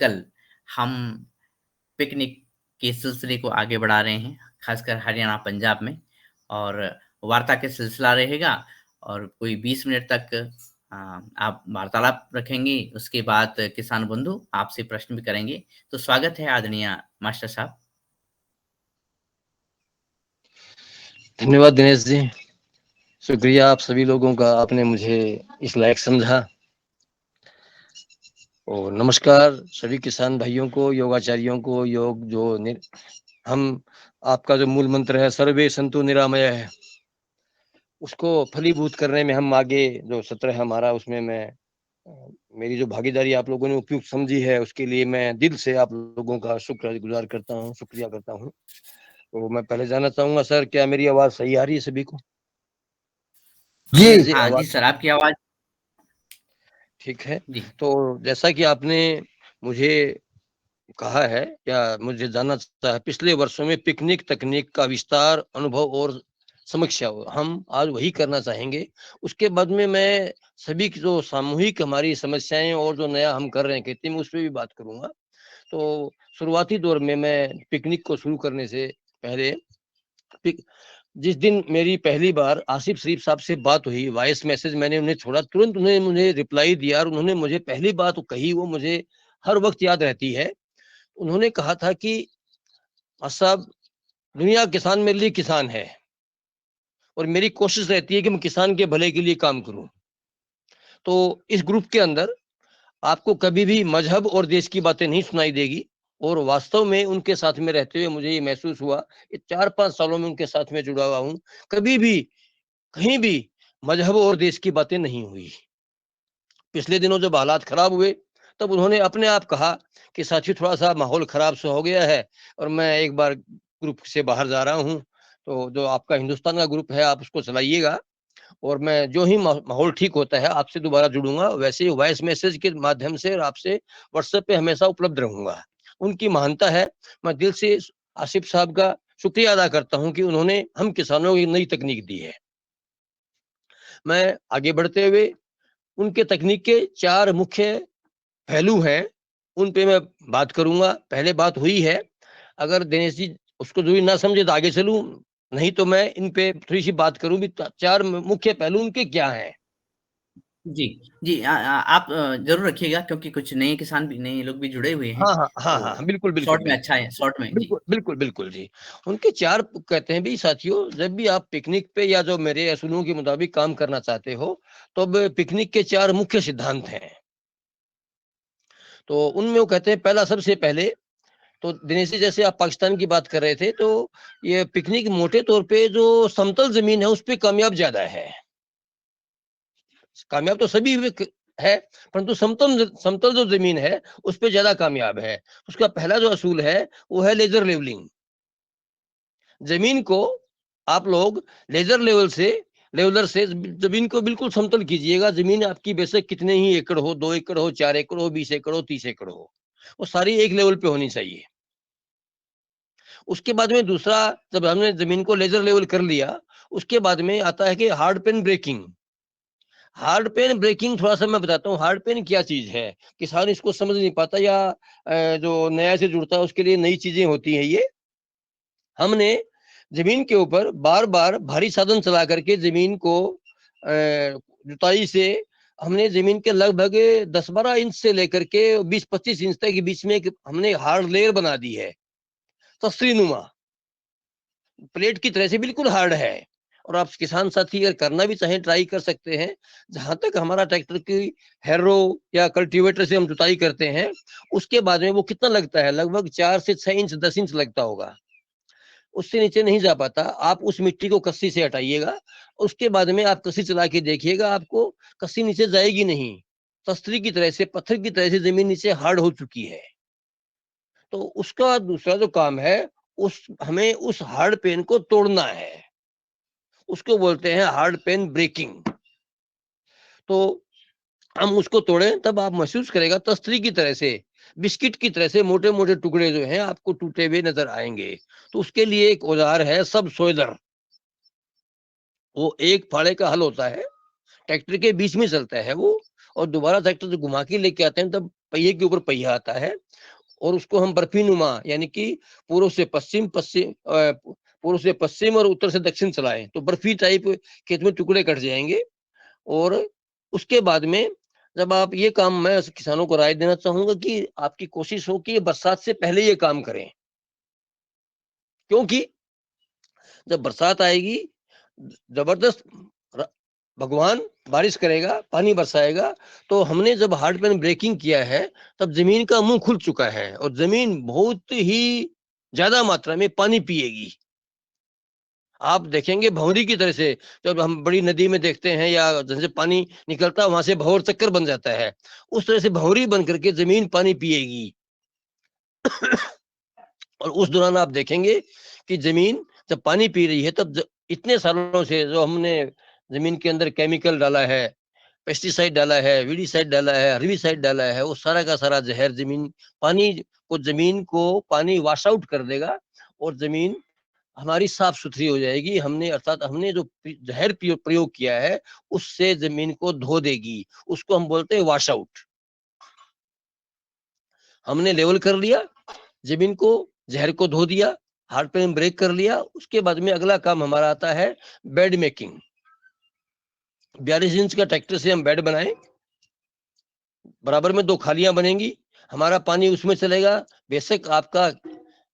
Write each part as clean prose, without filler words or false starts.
कल हम पिकनिक के सिलसिले को आगे बढ़ा रहे हैं, खासकर हरियाणा, पंजाब में। और वार्ता का सिलसिला रहेगा और कोई 20 मिनट तक आप वार्तालाप रखेंगे। उसके बाद किसान बंधु आपसे प्रश्न भी करेंगे। तो स्वागत है आदरणीय मास्टर साहब। धन्यवाद दिनेश जी, शुक्रिया आप सभी लोगों का, आपने मुझे इस लायक समझा। और नमस्कार सभी किसान भाइयों को, योगाचार्यों को। योग जो हम आपका जो मूल मंत्र है सर्वे संतु निरामय है, उसको फलीभूत करने में हम आगे जो सत्र है हमारा, उसमें मैं मेरी जो भागीदारी आप लोगों ने उपयुक्त समझी है, उसके लिए मैं दिल से आप लोगों का शुक्रगुजार करता हूँ, शुक्रिया करता हूँ। तो मैं पहले जानना चाहूंगा सर, क्या मेरी आवाज सही आ रही है सभी को? जी जी हाँ जी आवाज सर, आपकी आवाज ठीक है। जी तो जैसा कि आपने मुझे कहा है या मुझे जानना चाहता है, पिछले वर्षों में पिकनिक तकनीक का विस्तार, अनुभव और समीक्षा हो, हम आज वही करना चाहेंगे। उसके बाद में मैं सभी की जो सामूहिक हमारी समस्याएं और जो नया हम कर रहे हैं खेती में, उस पर भी बात करूंगा। तो शुरुआती दौर में मैं पिकनिक को शुरू करने से पहले, जिस दिन मेरी पहली बार आसिफ शरीफ साहब से बात हुई, वॉइस मैसेज मैंने उन्हें छोड़ा, तुरंत उन्होंने मुझे रिप्लाई दिया और उन्होंने मुझे पहली बात कही, वो मुझे हर वक्त याद रहती है। उन्होंने कहा था कि साहब, दुनिया किसान मेरे लिए किसान है और मेरी कोशिश रहती है कि मैं किसान के भले के लिए काम करूं। तो इस ग्रुप के अंदर आपको कभी भी मजहब और देश की बातें नहीं सुनाई देगी। और वास्तव में उनके साथ में रहते हुए मुझे ये महसूस हुआ, ये 4-5 सालों में उनके साथ में जुड़ा हुआ हूं, कभी भी कहीं भी मजहब और देश की बातें नहीं हुई। पिछले दिनों जब हालात खराब हुए, तब उन्होंने अपने आप कहा कि साथी थोड़ा सा माहौल खराब सा हो गया है और मैं एक बार ग्रुप से बाहर जा रहा हूँ, तो जो आपका हिंदुस्तान का ग्रुप है आप उसको चलाइएगा और मैं जो ही माहौल ठीक होता है आपसे दोबारा जुड़ूंगा, वैसे ही वॉइस मैसेज के माध्यम से और आपसे व्हाट्सएप पे हमेशा उपलब्ध रहूंगा। उनकी महानता है। मैं दिल से आसिफ साहब का शुक्रिया अदा करता हूं कि उन्होंने हम किसानों को एक नई तकनीक दी है। मैं आगे बढ़ते हुए उनके तकनीक के 4 मुख्य पहलू हैं, उन पे मैं बात करूंगा। पहले बात हुई है, अगर दिनेश जी उसको जरूरी ना समझे तो आगे चलूं, नहीं तो मैं इन पे थोड़ी सी बात करूं भी। 4 मुख्य पहलू उनके क्या हैं? जी जी, आप जरूर रखिएगा, क्योंकि कुछ नए किसान भी, नए लोग भी जुड़े हुए हैं। हाँ हाँ हाँ तो हाँ, बिल्कुल बिल्कुल शॉर्ट में बिल्कुल अच्छा है, शॉर्ट में जी। बिल्कुल बिल्कुल बिल्कुल जी। उनके 4 कहते हैं भी साथियों, जब भी आप पिकनिक पे या जो मेरे असूलों के मुताबिक काम करना चाहते हो, तो अब पिकनिक के 4 मुख्य सिद्धांत हैं। तो उनमें वो कहते हैं, पहला सबसे पहले तो दिनेश जी, जैसे आप पाकिस्तान की बात कर रहे थे, तो ये पिकनिक मोटे तौर पे जो समतल जमीन है उस पे कामयाब ज्यादा है। कामयाब तो सभी है, परंतु समतल समतल जो जमीन है उस पे ज्यादा कामयाब है। उसका पहला जो असूल है वो है लेजर लेवलिंग। जमीन को आप लोग लेजर लेवलर से जमीन को बिल्कुल समतल कीजिएगा। जमीन आपकी बेशक कितने ही एकड़ हो, 2 एकड़ हो, 4 एकड़ हो, 20 एकड़ हो, 30 एकड़ हो, वो सारी एक लेवल पे होनी चाहिए। उसके बाद में दूसरा, जब हमने जमीन को लेजर लेवल कर लिया, उसके बाद में आता है कि hard pan breaking. Hard pan breaking थोड़ा सा मैं बताता हूँ, हार्ड पेन क्या चीज है। किसान इसको समझ नहीं पाता या जो नया से जुड़ता है उसके लिए नई चीजें होती हैं ये। हमने जमीन के ऊपर बार बार भारी साधन चला करके जमीन को जुताई से हमने जमीन के लगभग 10-12 इंच से लेकर के 20-25 इंच तक के बीच में एक हमने हार्ड लेयर बना दी है, तस्री नुमा प्लेट की तरह से बिल्कुल हार्ड है। और आप किसान साथी अगर करना भी चाहें ट्राई कर सकते हैं। जहां तक हमारा ट्रैक्टर की हैरो या कल्टीवेटर से हम जुताई करते हैं, उसके बाद में वो कितना लगता है, लगभग 4 से 6 इंच 10 इंच लगता होगा, उससे नीचे नहीं जा पाता। आप उस मिट्टी को कस्सी से हटाइएगा, उसके बाद में आप कस्सी चला के देखिएगा, आपको कस्सी नीचे जाएगी नहीं। तस्तरी की तरह से, पत्थर की तरह से जमीन नीचे हार्ड हो चुकी है। तो उसका दूसरा जो काम है, उस हमें उस हार्ड पेन को तोड़ना है, उसको बोलते हैं हार्ड पेन ब्रेकिंग। तो हम उसको तोड़े तब आप महसूस करेगा तस्तरी की तरह से, बिस्किट की तरह से मोटे मोटे टुकड़े जो हैं आपको टूटे हुए नजर आएंगे। तो उसके लिए एक औजार है सब सोइलर। वो एक फाड़े का हल होता है, ट्रैक्टर के बीच में चलता है वो, और दोबारा ट्रैक्टर जो घुमा के लेके आते हैं तब पहिए के ऊपर पहिया आता है और उसको हम बर्फीनुमा यानी कि पूर्व से पश्चिम और उत्तर से दक्षिण चलाएं तो बर्फी टाइप खेत में टुकड़े कट जाएंगे। और उसके बाद में जब आप ये काम, मैं किसानों को राय देना चाहूंगा कि आपकी कोशिश हो कि बरसात से पहले ये काम करें, क्योंकि जब बरसात आएगी जबरदस्त भगवान बारिश करेगा, पानी बरसाएगा, तो हमने जब हार्ड पैन ब्रेकिंग किया है तब जमीन का मुंह खुल चुका है और जमीन बहुत ही ज्यादा मात्रा में पानी पिएगी। आप देखेंगे भंवरी की तरह से, जब हम बड़ी नदी में देखते हैं या जैसे पानी निकलता है वहां से भंवर चक्कर बन जाता है, उस तरह से भंवरी बन करके जमीन पानी पिएगी। और उस दौरान आप देखेंगे कि जमीन जब पानी पी रही है तब इतने सालों से जो हमने जमीन के अंदर केमिकल डाला है, पेस्टिसाइड डाला है, वीडीसाइड डाला है, हर्बिसाइड डाला है, वो सारा का सारा जहर जमीन को पानी वॉश आउट कर देगा और जमीन हमारी साफ सुथरी हो जाएगी। अर्थात हमने जो जहर प्रयोग किया है उससे जमीन को धो देगी, उसको हम बोलते हैं वॉश आउट। हमने लेवल कर लिया, जमीन को, जहर को धो दिया, हार्ड पैन ब्रेक कर लिया। उसके बाद में अगला काम हमारा आता है बेड मेकिंग। 42 इंच का ट्रैक्टर से हम बेड बनाए, बराबर में 2 खालियां बनेंगी, हमारा पानी उसमें चलेगा। बेशक आपका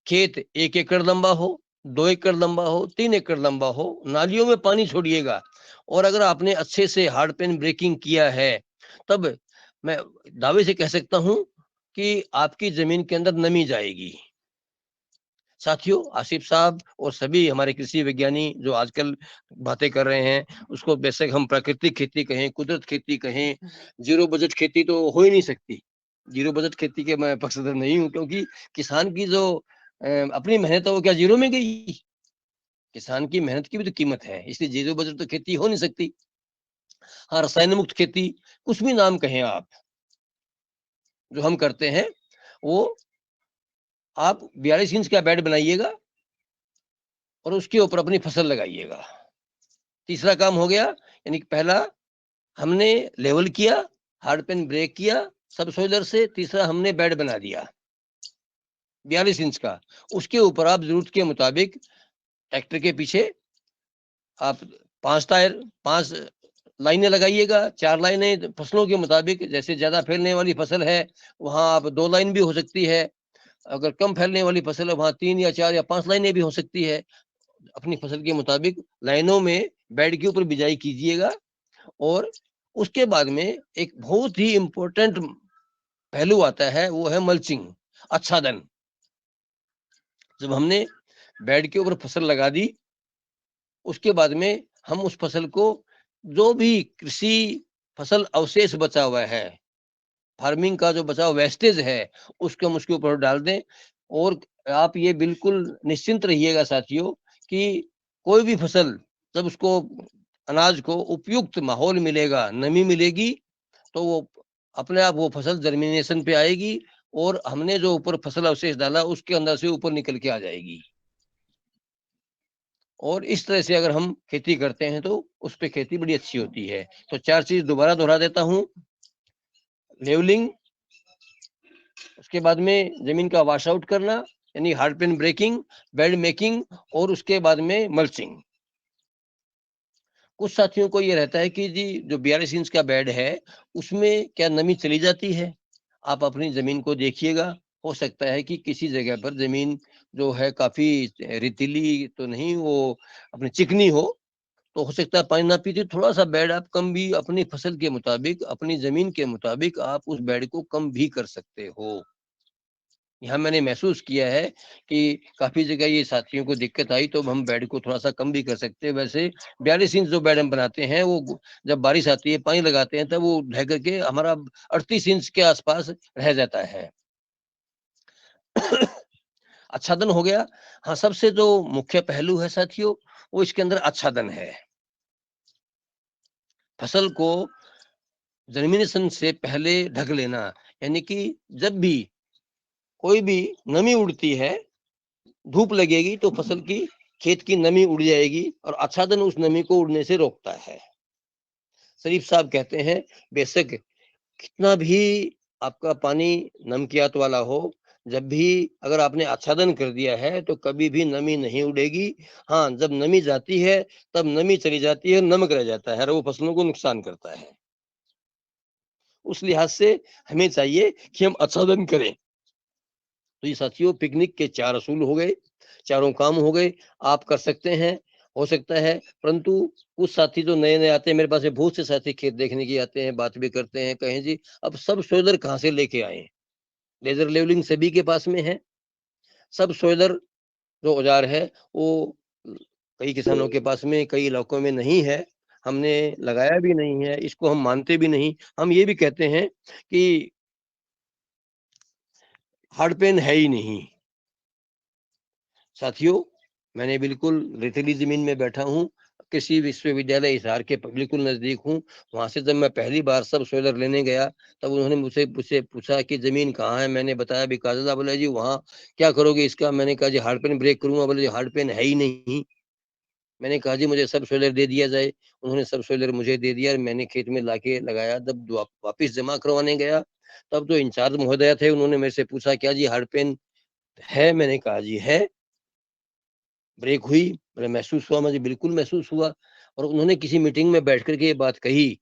खेत 1 एकड़ लंबा हो, 2 एकड़ लंबा हो, 3 एकड़ लंबा हो, नालियों में पानी छोड़िएगा। और अगर आपने अच्छे से हार्ड पैन ब्रेकिंग किया है तब मैं दावे से कह सकता हूं कि आपकी जमीन के अंदर नमी जाएगी। साथियों, आसिफ साहब और सभी हमारे कृषि विज्ञानी जो आजकल बातें कर रहे हैं, उसको बेशक हम प्राकृतिक खेती कहें, कुदरत खेती कहें, जीरो बजट खेती तो हो ही नहीं सकती। जीरो बजट खेती के मैं पक्षधर नहीं हूं, क्योंकि किसान की जो अपनी मेहनत है वो क्या जीरो में गई? किसान की मेहनत की भी तो कीमत है, इसलिए जीरो बजट तो खेती हो नहीं सकती। हाँ, रसायन मुक्त खेती, कुछ भी नाम कहें आप, जो हम करते हैं वो, आप 42 इंच का बेड बनाइएगा और उसके ऊपर अपनी फसल लगाइएगा। तीसरा काम हो गया, यानी कि पहला हमने लेवल किया, हार्ड पेन ब्रेक किया सब सोइलर से, तीसरा हमने बेड बना दिया 42 इंच का। उसके ऊपर आप जरूरत के मुताबिक ट्रैक्टर के पीछे आप 5 लाइनें लगाइएगा, 4 लाइनें फसलों के मुताबिक। जैसे ज्यादा फैलने वाली फसल है वहां आप 2 लाइन भी हो सकती है, अगर कम फैलने वाली फसल है वहां 3 या 4 या 5 लाइनें भी हो सकती है। अपनी फसल के मुताबिक लाइनों में बेड के ऊपर बिजाई कीजिएगा। और उसके बाद में एक बहुत ही इंपॉर्टेंट पहलू आता है, वो है मल्चिंग, आच्छादन। जब हमने बेड के ऊपर फसल लगा दी, उसके बाद में हम उस फसल को, जो भी कृषि फसल अवशेष बचा हुआ है, फार्मिंग का जो बचा हुआ वेस्टेज है, उसको हम उसके ऊपर डाल दें। और आप ये बिल्कुल निश्चिंत रहिएगा साथियों कि कोई भी फसल, जब उसको, अनाज को उपयुक्त माहौल मिलेगा, नमी मिलेगी, तो वो अपने आप वो फसल जर्मिनेशन पे आएगी और हमने जो ऊपर फसल अवशेष डाला उसके अंदर से ऊपर निकल के आ जाएगी। और इस तरह से अगर हम खेती करते हैं तो उस पे खेती बड़ी अच्छी होती है। तो 4 चीज दोबारा दोहरा देता हूं, लेवलिंग, उसके बाद में जमीन का वॉश आउट करना यानी hard pan breaking, bed making, और उसके बाद में मल्चिंग। कुछ साथियों को ये रहता है कि जी जो 42 इंच का बेड है उसमें क्या नमी चली जाती है? आप अपनी जमीन को देखिएगा, हो सकता है कि किसी जगह पर जमीन जो है काफी रेतीली तो नहीं, वो अपनी चिकनी हो, तो हो सकता है पानी ना पीते, थोड़ा सा बेड आप कम भी अपनी फसल के मुताबिक, अपनी जमीन के मुताबिक आप उस बेड को कम भी कर सकते हो। यहाँ मैंने महसूस किया है कि काफी जगह ये साथियों को दिक्कत आई, तो हम बेड को थोड़ा सा कम भी कर सकते हैं। वैसे 42 इंच जो बेड हम बनाते हैं वो जब बारिश आती है, पानी लगाते हैं, तब वो ढह करके हमारा 38 इंच के आसपास रह जाता है। आच्छादन हो गया। हाँ, सबसे जो मुख्य पहलू है साथियों, वो इसके अंदर आच्छादन है। फसल को जर्मिनेशन से पहले ढक लेना, यानी कि जब भी कोई भी नमी उड़ती है, धूप लगेगी तो फसल की, खेत की नमी उड़ जाएगी और आच्छादन उस नमी को उड़ने से रोकता है। शरीफ साहब कहते हैं बेशक कितना भी आपका पानी नमकियात वाला हो, जब भी अगर आपने आच्छादन कर दिया है तो कभी भी नमी नहीं उड़ेगी। हाँ, जब नमी जाती है तब नमी चली जाती है, नमक रह जाता है और वो फसलों को नुकसान करता है। उस लिहाज से हमें चाहिए कि हम आच्छादन करें। तो ये साथियों पिकनिक के 4 असूल हो गए, चारों काम हो गए, आप कर सकते हैं, हो सकता है। परंतु कुछ साथी जो नए-नए आते हैं, मेरे पास में बहुत से साथी खेत देखने के आते हैं, बात भी करते हैं, कहें जी अब सब सोलर कहाँ से लेके आएँ? लेज़र लेवलिंग सभी के पास में है, सब सोलर जो औज़ार है वो कई किसानों के पास में, कई इलाकों में नहीं है, हमने लगाया भी नहीं है, इसको हम मानते भी नहीं। हम ये भी कहते हैं कि हार्ड पेन है ही नहीं। साथियों, मैंने बिल्कुल रेतीली ज़मीन में बैठा हूँ, कृषि विश्वविद्यालय हिसार के बिल्कुल नज़दीक हूँ। वहाँ से जब मैं पहली बार सब सोलर लेने गया, तब उन्होंने मुझसे पूछा कि ज़मीन कहाँ है? मैंने बताया बिकाज़ा। बोले जी वहाँ क्या करोगे इसका? मैंने कहा जी हार्ड पेन ब्रेक करूँगा। बोले जी हार्ड पेन है ही नहीं। मैंने कहा जी मुझे सब सोलर दे दिया जाए। उन्होंने सब सोलर मुझे दे दिया और मैंने खेत में लाके लगाया। जब वापिस जमा करवाने गया, तब जो इंचार्ज महोदया थे उन्होंने मेरे से पूछा क्या जी हार्ड पेन है? मैंने कहा जी है। ब्रेक हुई, बोले महसूस हुआ? मुझे बिल्कुल महसूस हुआ और उन्होंने किसी मीटिंग में बैठ कर के ये बात कही,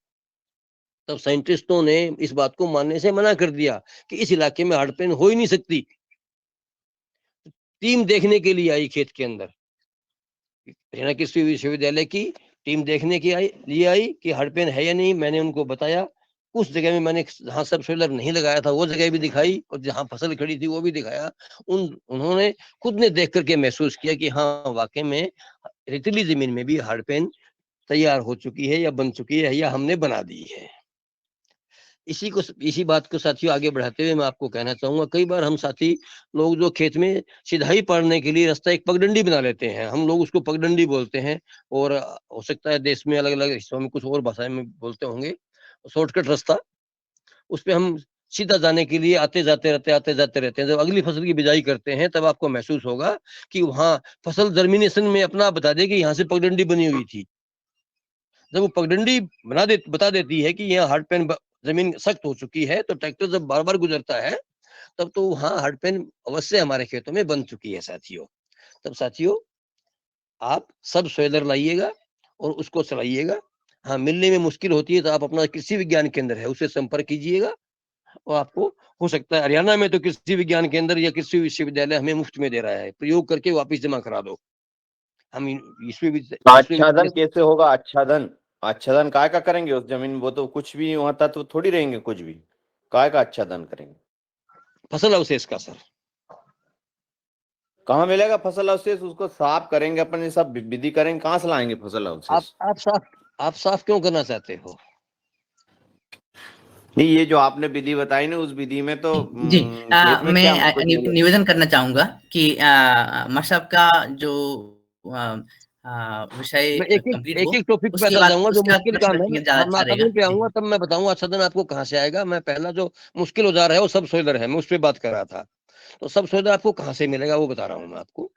तब साइंटिस्टों ने इस बात को मानने से मना कर दिया कि इस इलाके में हार्ड पेन हो ही नहीं सकती। टीम देखने के लिए आई खेत के अंदर, हरियाणा कृषि विश्वविद्यालय की टीम देखने की लिए आई कि हार्ड पेन है या नहीं। मैंने उनको बताया, उस जगह में मैंने जहाँ सब सोलर नहीं लगाया था वो जगह भी दिखाई और जहाँ फसल खड़ी थी वो भी दिखाया। उन्होंने खुद ने देख करके महसूस किया कि हाँ, वाक़ई में रेतीली ज़मीन में भी हार्ड पेन तैयार हो चुकी है या बन चुकी है या हमने बना दी है। इसी बात को साथियों आगे बढ़ाते हुए मैं आपको कहना चाहूँगा, कई बार हम साथी लोग जो खेत में सिधाई पाड़ने के लिए रास्ता एक पगडंडी बना लेते हैं। हम लोग उसको पगडंडी बोलते हैं और हो सकता है देश में अलग-अलग हिस्सों में कुछ और भाषाएँ में बोलते होंगे। शॉर्टकट रास्ता, उसपे हम सीधा जाने के लिए आते-जाते रहते हैं। जब अगली फसल की बिजाई करते हैं तब आपको महसूस होगा कि वहाँ फसल जर्मिनेशन में अपना आप बता देगी यहाँ से पगडंडी बनी हुई थी। जब वो पगडंडी बता देती है कि यहाँ हार्ड पैन जमीन सख्त हो चुकी है, तो ट्रैक्टर जब बार-बार गुजरता है, तब तो वहाँ हार्ड पैन अवश्य हमारे खेतों में बन चुकी है साथियों। तब साथियों, आप सब सोइलर लाइएगा और उसको चलाइएगा। हाँ, मिलने में मुश्किल होती है तो आप अपना कृषि विज्ञान केंद्र है, उससे संपर्क कीजिएगा और आपको हो सकता है हरियाणा में तो कृषि विज्ञान केंद्र या कृषि विश्वविद्यालय हमें मुफ्त में दे रहा है, प्रयोग करके वापिस जमा करा दो। हम आच्छादन कैसे होगा? आच्छादन आच्छादन काय का करेंगे उस जमीन? वो तो कुछ भी वहां तत्व थोड़ी रहेंगे, कुछ भी काय का आच्छादन करेंगे? फसल अवशेष का सर। कहाँ मिलेगा फसल अवशेष? उसको साफ करेंगे, अपने सब विधि करेंगे, कहाँ से लाएंगे फसल आप अवशेष? आप साफ आप साफ क्यों करना चाहते हो? नहीं, ये जो आपने विधि बताई ना, उस विधि में तो जी खेत में मैं क्या कुछ मिले? निवेदन करना चाहूंगा कि मशब का जो विषय मैं कंप्लीट हो एक टॉपिक पे उसके आता बाद जाऊँगा जो उसके बाद मुश्किल प्रश्न काम है। रखेंगे ज्यादा हम अच्छा रहेगा। आच्छादन पे जी आऊँगा तब मैं बताऊँगा आच्छादन आपको कहाँ से आएगा। मैं पहला जो मुश्किल औज़ार है वो सब सोइलर है, मैं उस पे बात कर रहा था। तो सब सोइलर आपको कहाँ से मिलेगा वो बता रहा हूँ मैं आपको।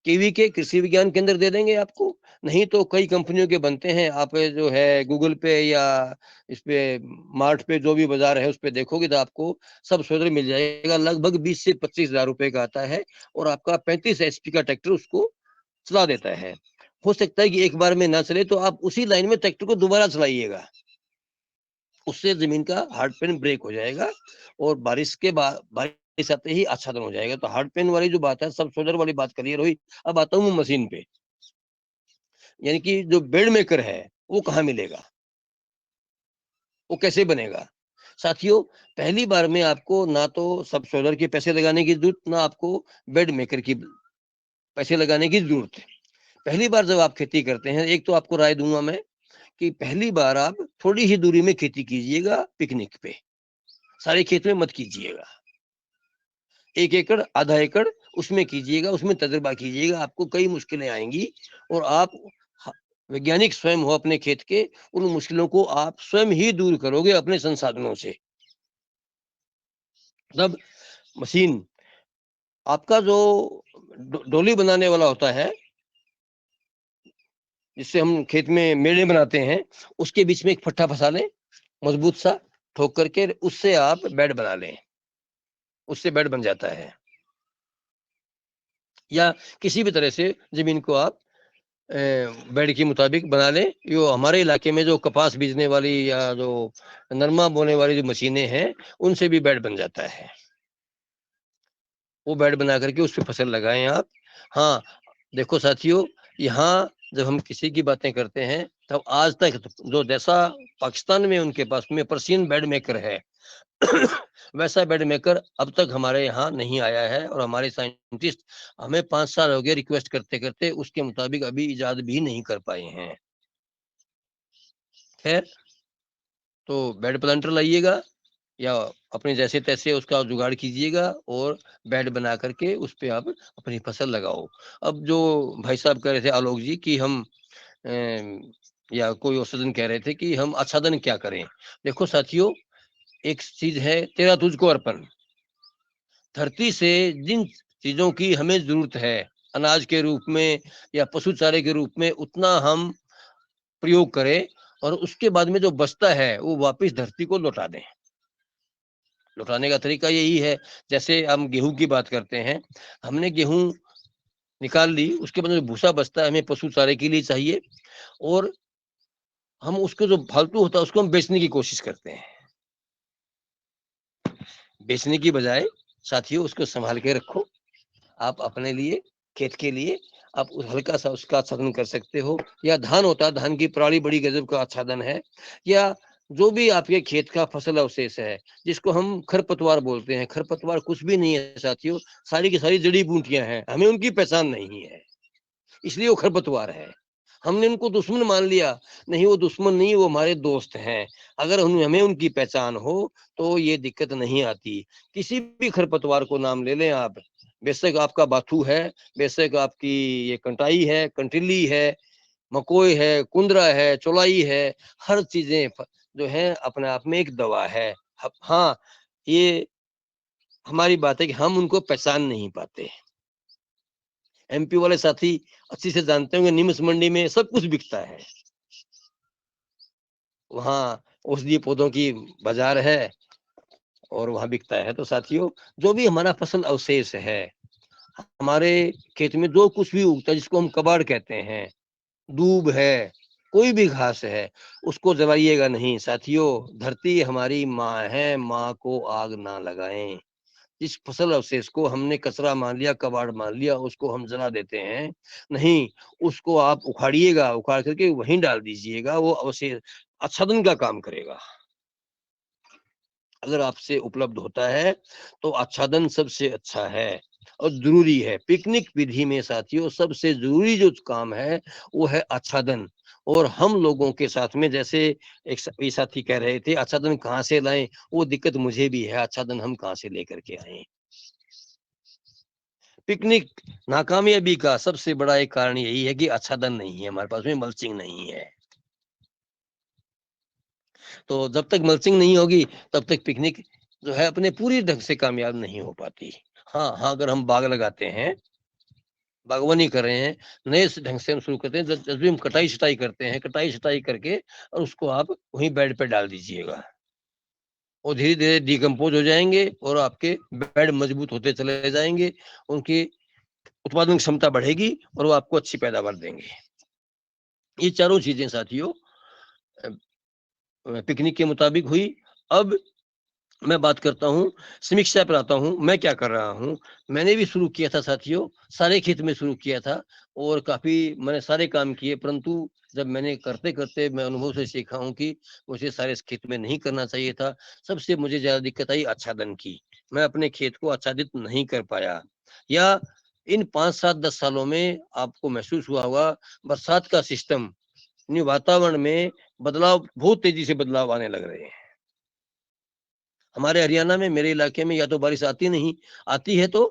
केवी के कृषि विज्ञान केंद्र दे देंगे आपको, नहीं तो कई कंपनियों के बनते हैं। आप जो है गूगल पे या इस पे मार्ट पे जो भी बाज़ार है उस पे देखोगे तो आपको सब सोइलर मिल जाएगा। लगभग 20 से 25 हज़ार रुपए का आता है और आपका 35 एचपी का ट्रैक्टर उसको चला देता है। हो सकता है कि एक बार में ना चले तो आप उसी लाइन में ट्रैक्टर को दोबारा चलाइएगा। उससे ज़मीन का हार्ड पैन ब्रेक हो जाएगा और बारिश के बाद बारिश आते ही आच्छादन हो जाएगा। तो हार्ड पैन वाली जो बात है, सब सोलर वाली बात क्लियर हुई। अब आता हूँ मैं मशीन पे, यानी कि जो बेड मेकर है, वो कहाँ मिलेगा? वो कैसे बनेगा? साथियों, पहली बार में आपको ना तो सब सोलर के पैसे लगाने की ज़रूरत, ना आपको बेड मेकर की पैसे लगाने की ज़रूरत है। पहली बार जब आप खेती करते हैं, एक तो आपको राय दूँगा मैं कि पहली बार आप थोड़ी ही दूरी में खेती कीजिएगा पिकनिक पे, सारे खेत में मत कीजिएगा। 1 एकड़, आधा एकड़ उसमें कीजिएगा, उसमें तजुर्बा कीजिएगा, आपको कई मुश्किलें आएँगी और आप ह वैज्ञानिक स्वयं हो अपने खेत के, उन मुश्किलों को आप स्वयं ही दूर करोगे अपने संसाधनों से। तब मशीन आपका जो डोली बनाने वाला होता है, जिससे हम खेत में मेड़े बनाते हैं, उसके बीच में एक फट्टा फँसा लें, मजबूत सा। ठोक करके उससे आप बेड बना लें, उससे बेड बन जाता है। या किसी भी तरह से जमीन को आप बेड के मुताबिक बना लें। जो हमारे इलाके में जो कपास बीजने वाली या जो नरमा बोने वाली जो मशीनें हैं, उनसे भी बेड बन जाता है। वो बेड बना करके उस पर फसल लगाएं आप। हाँ देखो साथियों, यहाँ जब हम किसी की बातें करते हैं तब आज तक जो जैसा पाकिस्तान में उनके पास में पर्शियन बेड मेकर है वैसा बेड मेकर अब तक हमारे यहाँ नहीं आया है। और हमारे साइंटिस्ट हमें 5 साल हो गए रिक्वेस्ट करते करते, उसके मुताबिक अभी इजाद भी नहीं कर पाए हैं। खैर, तो बेड प्लांटर लाइएगा या अपने जैसे तैसे उसका जुगाड़ कीजिएगा और बेड बना करके उस पे आप अपनी फसल लगाओ। अब जो भाई साहब कह रहे थे आलोक जी कि हम या कोई औषधन कह रहे थे कि हम आच्छादन क्या करें। देखो साथियों, एक चीज है तेरा तुझको अर्पण। धरती से जिन चीजों की हमें जरूरत है अनाज के रूप में या पशु चारे के रूप में, उतना हम प्रयोग करें और उसके बाद में जो बचता है वो वापस धरती को लौटा दें। लौटाने का तरीका यही है, जैसे हम गेहूं की बात करते हैं, हमने गेहूं निकाल ली, उसके बाद जो भूसा बचता है हमें पशु चारे के लिए चाहिए, और हम उसको जो फालतू होता है उसको हम बेचने की कोशिश करते हैं। बेचने की बजाय साथियों उसको संभाल के रखो। आप अपने लिए, खेत के लिए आप हल्का सा उसका आच्छादन कर सकते हो। या धान होता है, धान की पराली बड़ी गजब का आच्छादन है। या जो भी आपके खेत का फसल अवशेष है जिसको हम खरपतवार बोलते हैं, खरपतवार कुछ भी नहीं है साथियों, सारी की सारी जड़ी बूटियां हैं, हमें उनकी पहचान नहीं है इसलिए वो खरपतवार है। हमने उनको दुश्मन मान लिया, नहीं वो दुश्मन नहीं, वो हमारे दोस्त हैं। अगर हमें उनकी पहचान हो तो ये दिक्कत नहीं आती। किसी भी खरपतवार को नाम ले लें आप, बेशक आपका बाथू है, बेशक आपकी ये कंटाई है, कंटिली है, मकोई है, कुंदरा है, चौलाई है, हर चीजें जो है अपने आप में एक दवा है। हाँ, ये हमारी बात है कि हम उनको पहचान नहीं पाते। एमपी वाले साथी अच्छी से जानते होंगे, निम्स मंडी में सब कुछ बिकता है, वहाँ औषधीय पौधों की बाजार है और वहां बिकता है। तो साथियों, जो भी हमारा फसल अवशेष है, हमारे खेत में जो कुछ भी उगता है जिसको हम कबाड़ कहते हैं, दूब है, कोई भी घास है, उसको जलाइएगा नहीं साथियों। धरती हमारी माँ है, माँ को आग ना लगाएं। जिस फसल अवशेष को हमने कचरा मान लिया, कबाड़ मान लिया, उसको हम जला देते हैं, नहीं, उसको आप उखाड़िएगा, उखाड़ करके वहीं डाल दीजिएगा, वो अवशेष आच्छादन का काम करेगा। अगर आपसे उपलब्ध होता है तो आच्छादन सबसे अच्छा है और जरूरी है। पिकनिक विधि में साथियों सबसे जरूरी जो काम है वो है आच्छादन। और हम लोगों के साथ में, जैसे एक साथी कह रहे थे आच्छादन कहाँ से लाएं, वो दिक्कत मुझे भी है, आच्छादन हम कहाँ से लेकर के आए। पिकनिक नाकामयाबी का सबसे बड़ा एक कारण यही है कि आच्छादन नहीं है, हमारे पास में मल्चिंग नहीं है। तो जब तक मल्चिंग नहीं होगी तब तक पिकनिक जो है अपने पूरी ढंग से कामयाब नहीं हो पाती। हाँ हाँ, अगर हम बाग लगाते हैं, बागवानी कर रहे हैं, नए ढंग से हम शुरू करते हैं, जब भी हम कटाई छटाई करते हैं, कटाई छटाई करके और उसको आप वहीं बेड पे डाल दीजिएगा, और धीरे धीरे डिकम्पोज हो जाएंगे और आपके बेड मजबूत होते चले जाएंगे, उनकी उत्पादन क्षमता बढ़ेगी और वो आपको अच्छी पैदावार देंगे। ये चारों चीजें साथियों पिकनिक के मुताबिक हुई। अब मैं बात करता हूँ, समीक्षा पर आता हूँ, मैं क्या कर रहा हूँ। मैंने भी शुरू किया था साथियों, सारे खेत में शुरू किया था और काफी मैंने सारे काम किए, परंतु जब मैंने करते करते मैं अनुभव से सीखा हूँ कि मुझे सारे खेत में नहीं करना चाहिए था। सबसे मुझे ज्यादा दिक्कत आई आच्छादन की। मैं अपने खेत को आच्छादित नहीं कर पाया। या इन 5 7 10 सालों में आपको महसूस हुआ होगा, बरसात का सिस्टम, वातावरण में बदलाव, बहुत तेजी से बदलाव आने लग रहे हैं। हमारे हरियाणा में, मेरे इलाके में या तो बारिश आती नहीं, आती है तो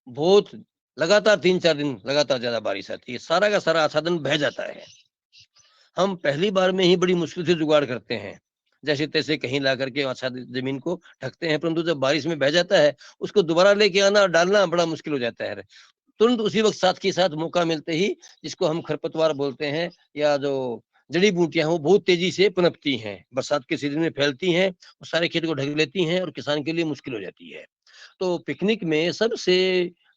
बहुत लगातार 3 4 दिन लगातार ज्यादा बारिश आती है, सारा का सारा आच्छादन बह जाता है। हम पहली बार में ही बड़ी मुश्किल से जुगाड़ करते हैं, जैसे तैसे कहीं ला करके आच्छादित जमीन को ढकते हैं, परंतु जब बारिश में बह जाता है उसको दोबारा लेके आना और डालना बड़ा मुश्किल हो जाता है। तुरंत उसी वक्त साथ के साथ मौका मिलते ही, जिसको हम खरपतवार बोलते हैं या जो जड़ी बूटियां वो बहुत तेजी से पनपती हैं, बरसात के सीजन में फैलती हैं और सारे खेत को ढक लेती हैं और किसान के लिए मुश्किल हो जाती है। तो पिकनिक में सबसे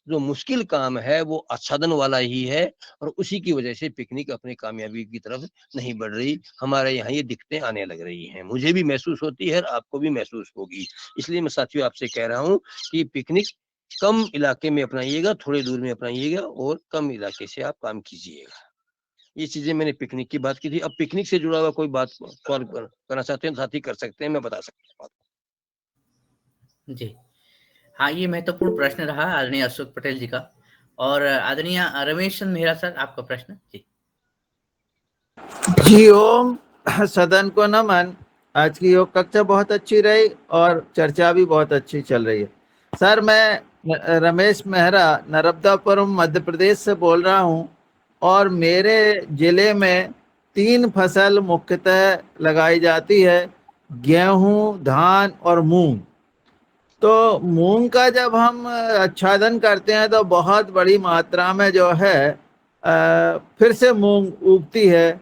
जो मुश्किल काम है वो आच्छादन वाला ही है और उसी की वजह से पिकनिक अपनी कामयाबी की तरफ नहीं बढ़ रही। हमारे यहाँ ये दिक्कतें आने लग रही हैं, मुझे भी महसूस होती है और आपको भी महसूस होगी। इसलिए मैं साथियों आपसे कह रहा हूँ कि पिकनिक कम इलाके में अपनाइएगा, थोड़े दूर में अपनाइएगा और कम इलाके से आप काम कीजिएगा। ये चीजें मैंने पिकनिक की बात की थी। अब पिकनिक से जुड़ा हुआ कोई बात सवाल करना चाहते हैं साथी कर सकते हैं, मैं बता सकता हूँ। जी। हाँ, ये महत्वपूर्ण प्रश्न रहा आदरणीय अशोक पटेल जी का। और आदरणीय रमेश चंद्र मेहरा सर, आपका प्रश्न। जी जी ओम, सदन को नमन। आज की योग कक्षा बहुत अच्छी रही और चर्चा भी बहुत अच्छी चल रही है। सर, मैं रमेश मेहरा नर्मदापुरम मध्य प्रदेश से बोल रहा हूँ और मेरे जिले में 3 फसल मुख्यतः लगाई जाती है, गेहूं, धान और मूंग। तो मूंग का जब हम आच्छादन करते हैं तो बहुत बड़ी मात्रा में जो है फिर से मूंग उगती है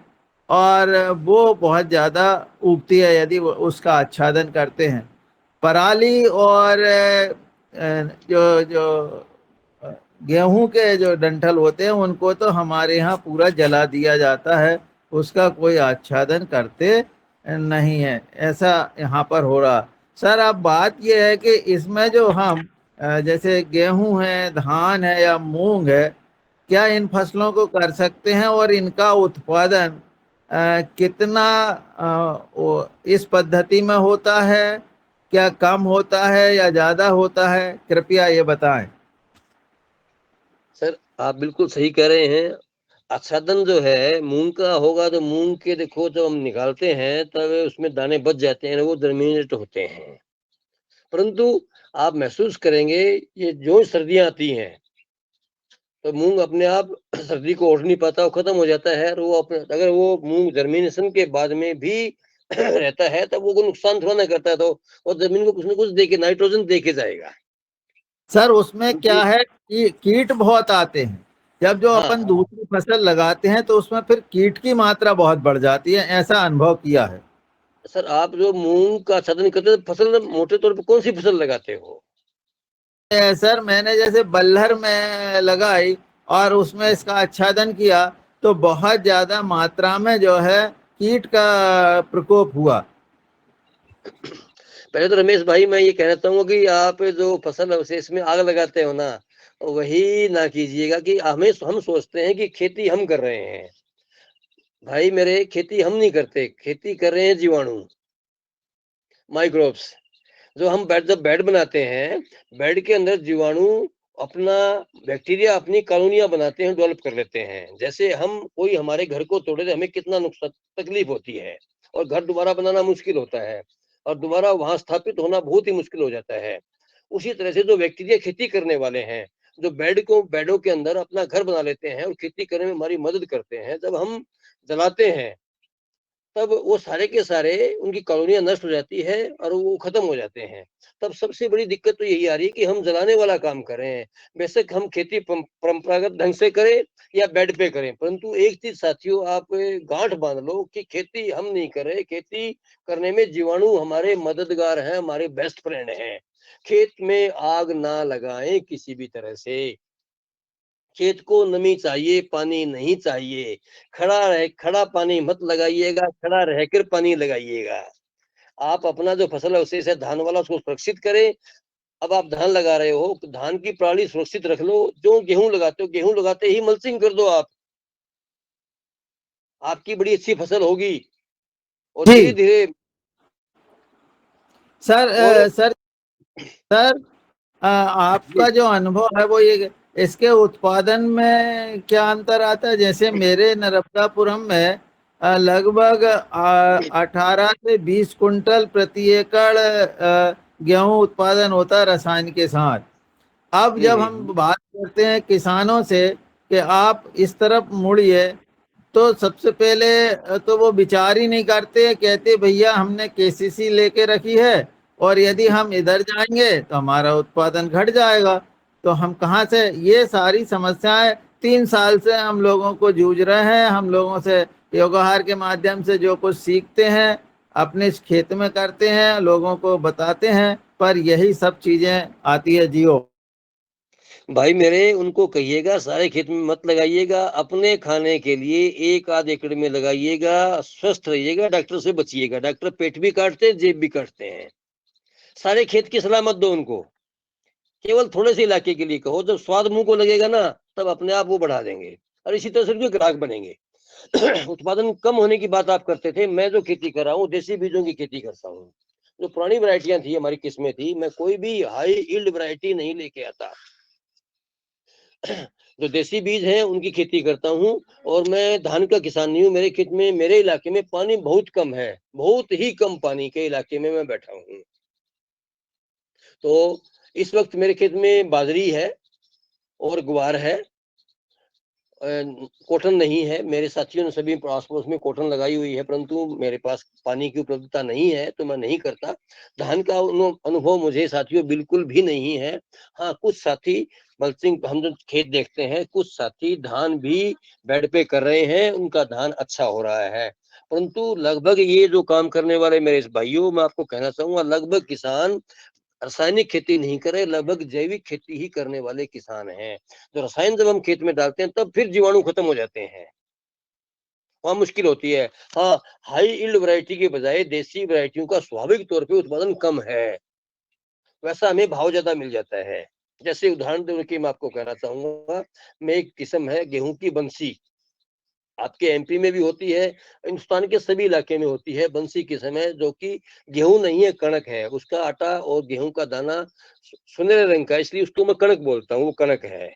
और वो बहुत ज़्यादा उगती है यदि उसका आच्छादन करते हैं। पराली और जो जो गेहूं के जो डंठल होते हैं उनको तो हमारे यहाँ पूरा जला दिया जाता है, उसका कोई आच्छादन करते नहीं है। ऐसा यहाँ पर हो रहा। सर, अब बात यह है कि इसमें जो हम जैसे गेहूं है, धान है या मूंग है, क्या इन फसलों को कर सकते हैं और इनका उत्पादन कितना इस पद्धति में होता है? क्या कम होता है या ज्यादा होता है? कृपया ये बताएं। सर, आप बिल्कुल सही कह रहे हैं। आच्छादन जो है मूंग का होगा तो मूंग के देखो जब हम निकालते हैं तब उसमें दाने बच जाते हैं, वो जर्मिनेट होते हैं। परंतु आप महसूस करेंगे ये जो सर्दियां आती हैं तो मूंग अपने आप सर्दी को ओढ़ नहीं पाता, वो खत्म हो जाता है। और वो अपने अगर वो मूंग जर्मिनेशन के बाद में भी रहता है तब वो नुकसान थोड़ा ना करता है, तो वो जमीन को कुछ ना कुछ देके नाइट्रोजन देके जाएगा। सर, उसमें क्या है कि कीट बहुत आते हैं। जब जो अपन हाँ, दूसरी फसल लगाते हैं तो उसमें फिर कीट की मात्रा बहुत बढ़ जाती है, ऐसा अनुभव किया है। सर आप जो मूंग का आच्छादन करते हैं फसल मोटे तौर पर कौन सी फसल लगाते हो? सर, मैंने जैसे बल्लर में लगाई और उसमें इसका आच्छादन किया तो बहुत ज्यादा मात्रा में जो है कीट का प्रकोप हुआ। पहले तो रमेश भाई मैं ये कहना चाहूंगा कि आप जो फसल अवशेष में आग लगाते हो ना, वही ना कीजिएगा। कि हम सोचते हैं कि खेती हम कर रहे हैं। भाई मेरे, खेती हम नहीं करते, खेती कर रहे हैं जीवाणु, माइक्रोब्स। जो हम जब बेड बनाते हैं, बेड के अंदर जीवाणु अपना बैक्टीरिया अपनी कॉलोनियां बनाते हैं, डेवलप कर लेते हैं। जैसे हम कोई हमारे घर को तोड़े तो हमें कितना नुकसान तकलीफ होती है और घर दोबारा बनाना मुश्किल होता है और दोबारा वहां स्थापित होना बहुत ही मुश्किल हो जाता है। उसी तरह से जो बैक्टीरिया खेती करने वाले हैं, जो बेडों के अंदर अपना घर बना लेते हैं और खेती करने में हमारी मदद करते हैं, जब हम जलाते हैं तब वो सारे के सारे उनकी कॉलोनियां नष्ट हो जाती है और वो खत्म हो जाते हैं। तब सबसे बड़ी दिक्कत तो यही आ रही है कि हम जलाने वाला काम कर रहे हैं। बेशक हम खेती परंपरागत ढंग से करें या बेड पे करें, परंतु एक चीज साथियों आप गांठ बांध लो कि खेती हम नहीं कर रहे, खेती करने में जीवाणु हमारे मददगार हैं, हमारे बेस्ट फ्रेंड हैं। खेत में आग ना लगाएं किसी भी तरह से। खेत को नमी चाहिए, पानी नहीं चाहिए। खड़ा पानी मत लगाइएगा, खड़ा रहकर पानी लगाइएगा। आप अपना जो फसल अवशेष है धान वाला उसको सुरक्षित करें। अब आप धान लगा रहे हो तो धान की पराली सुरक्षित रख लो। जो गेहूं लगाते हो, गेहूं लगाते ही मल्चिंग कर दो आप, आपकी बड़ी अच्छी फसल होगी। और धीरे जी धीरे सर। और सर, आपका जो अनुभव है वो ये, इसके उत्पादन में क्या अंतर आता है? जैसे मेरे नर्मदापुरम में लगभग 18 से 20 कुंटल प्रति एकड़ गेहूं उत्पादन होता है रसायन के साथ। अब जब हम हम्म। बात करते हैं किसानों से कि आप इस तरफ मुड़िए, तो सबसे पहले तो वो विचार ही नहीं करते, कहते भैया हमने केसीसी लेके रखी है और यदि हम इधर जाएंगे तो हमारा उत्पादन घट जाएगा। तो हम कहाँ से? ये सारी समस्याएं 3 साल से हम लोगों को जूझ रहे हैं, हम लोगों से योगाहार के माध्यम से जो कुछ सीखते हैं अपने खेत में करते हैं, लोगों को बताते हैं, पर यही सब चीजें आती है जियो। भाई मेरे उनको कहिएगा सारे खेत में मत लगाइएगा, अपने खाने के लिए 1-8 एकड़ में लगाइएगा, स्वस्थ रहिएगा, डॉक्टर से बचिएगा। डॉक्टर पेट भी काटते हैं, जेब भी काटते हैं। सारे खेत की सलाह मत दो उनको, केवल थोड़े से इलाके के लिए कहो। जब स्वाद मुंह को लगेगा ना, तब अपने आप वो बढ़ा देंगे और इसी तरह से उनके ग्राहक बनेंगे। उत्पादन कम होने की बात आप करते थे, मैं जो खेती कर रहा हूँ देसी बीजों की खेती करता हूँ। जो पुरानी वैरायटियां थी, हमारी किस्में थी, मैं कोई भी हाई यील्ड वैरायटी नहीं लेके आता। जो देसी बीज हैं उनकी खेती करता हूँ। और मैं धान का किसान नहीं हूँ। मेरे खेत में, मेरे इलाके में पानी बहुत कम है, बहुत ही कम पानी के इलाके में मैं बैठा हूँ। तो इस वक्त मेरे खेत में बाजरी है और ग्वार है, कॉटन नहीं है। मेरे साथियों ने सभी आस पड़ोस में कॉटन लगाई हुई है, परंतु मेरे पास पानी की उपलब्धता नहीं है, तो मैं नहीं करता। धान का अनुभव मुझे साथियों बिल्कुल भी नहीं है। हाँ, कुछ साथी मल्चिंग, हम जो खेत देखते हैं, कुछ साथी धान भी बेड पे कर रहे हैं, उनका धान अच्छा हो रहा है। परंतु लगभग ये जो काम करने वाले मेरे इस भाइयों, मैं आपको कहना चाहूंगा, लगभग किसान रासायनिक खेती नहीं करे, लगभग जैविक खेती ही करने वाले किसान हैं। जो रसायन जब हम खेत में डालते हैं, तब फिर जीवाणु खत्म हो जाते हैं, वहां मुश्किल होती है। हाँ, हाई यील्ड वैरायटी के बजाय देसी वैरायटियों का स्वाभाविक तौर पे उत्पादन कम है, वैसा हमें भाव ज्यादा मिल जाता है। जैसे उदाहरण देने की मैं आपको कहना चाहूंगा, मैं एक किस्म है गेहूं की बंसी, आपके एमपी में भी होती है, हिंदुस्तान के सभी इलाके में होती है। बंसी किस्म है जो कि गेहूं नहीं है, कणक है। उसका आटा और गेहूं का दाना सुनहरे रंग का, इसलिए उसको मैं कणक बोलता हूँ, वो कणक है।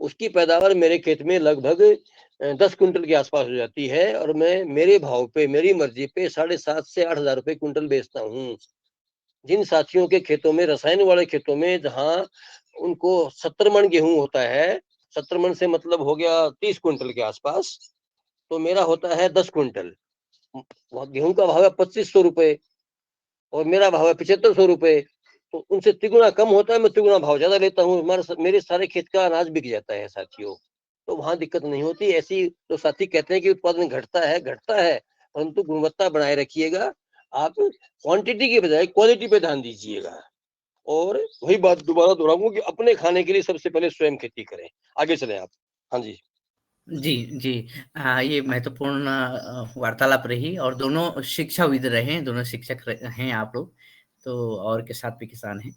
उसकी पैदावार मेरे खेत में लगभग 10 क्विंटल के आसपास हो जाती है, और मैं मेरे भाव पे, मेरी मर्जी पे 7,500 से 8,000 रुपए क्विंटल बेचता हूँ। जिन साथियों के खेतों में, रसायन वाले खेतों में, जहाँ उनको 70 मन गेहूं होता है, 70 मन से मतलब हो गया 30 क्विंटल के आसपास, तो मेरा होता है 10 क्विंटल। गेहूं का भाव है 2,500 रुपए और मेरा भाव है 7,500 रुपए, तो उनसे तिगुना कम होता है, मैं तिगुना भाव ज्यादा लेता हूँ। मेरे सारे खेत का अनाज बिक जाता है साथियों, तो वहां दिक्कत नहीं होती। ऐसी जो साथी कहते हैं कि उत्पादन घटता है, घटता है, परंतु गुणवत्ता बनाए रखिएगा। आप क्वांटिटी के बजाय क्वालिटी पे ध्यान दीजिएगा। और वही बात दोबारा दोहराऊंगा कि अपने खाने के लिए सबसे पहले स्वयं खेती करें। आगे चले आप। हाँ जी जी, जी। ये महत्वपूर्ण वार्तालाप रही और दोनों शिक्षाविद रहे, दोनों शिक्षक हैं आप लोग, तो और के साथ भी किसान हैं।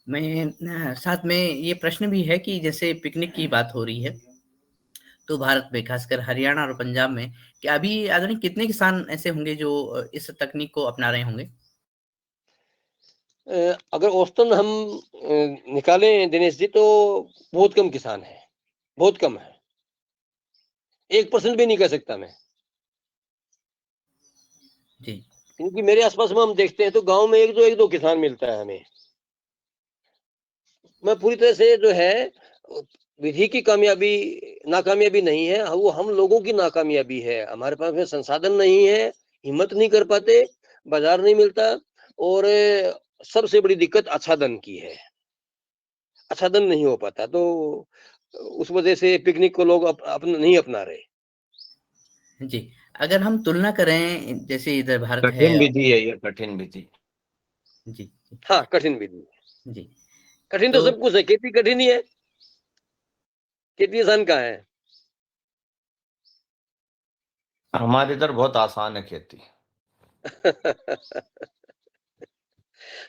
मैं साथ में ये प्रश्न भी है कि जैसे पिकनिक की बात हो रही है, तो भारत में खासकर हरियाणा और पंजाब में क्या अभी आधुनिक कितने किसान ऐसे होंगे जो इस तकनीक को अपना रहे होंगे? अगर औसतन हम निकालें दिनेश जी, तो बहुत कम किसान है, बहुत कम है। 1% भी नहीं कह सकता मैं, जी। क्योंकि मेरे आसपास में हम देखते हैं तो गांव में एक दो किसान मिलता है हमें। मैं पूरी तरह से जो है विधि की कामयाबी, नाकामयाबी नहीं है, वो हम लोगों की नाकामयाबी है। हमारे पास में संसाधन नहीं है, हिम्मत नहीं कर पाते, बाजार नहीं मिलता, और सबसे बड़ी दिक्कत आच्छादन की है, आच्छादन नहीं हो पाता। तो उस वजह से पिकनिक को लोग नहीं अपना रहे। जी, अगर हम तुलना करें जैसे इधर भारत है। कठिन विधि है ये, कठिन विधि। जी, जी, हाँ, कठिन विधि। जी। कठिन तो तो सब कुछ है, खेती कठिन ही है, खेती आसान कहाँ है। हमारे इधर बहुत आसान है खेती।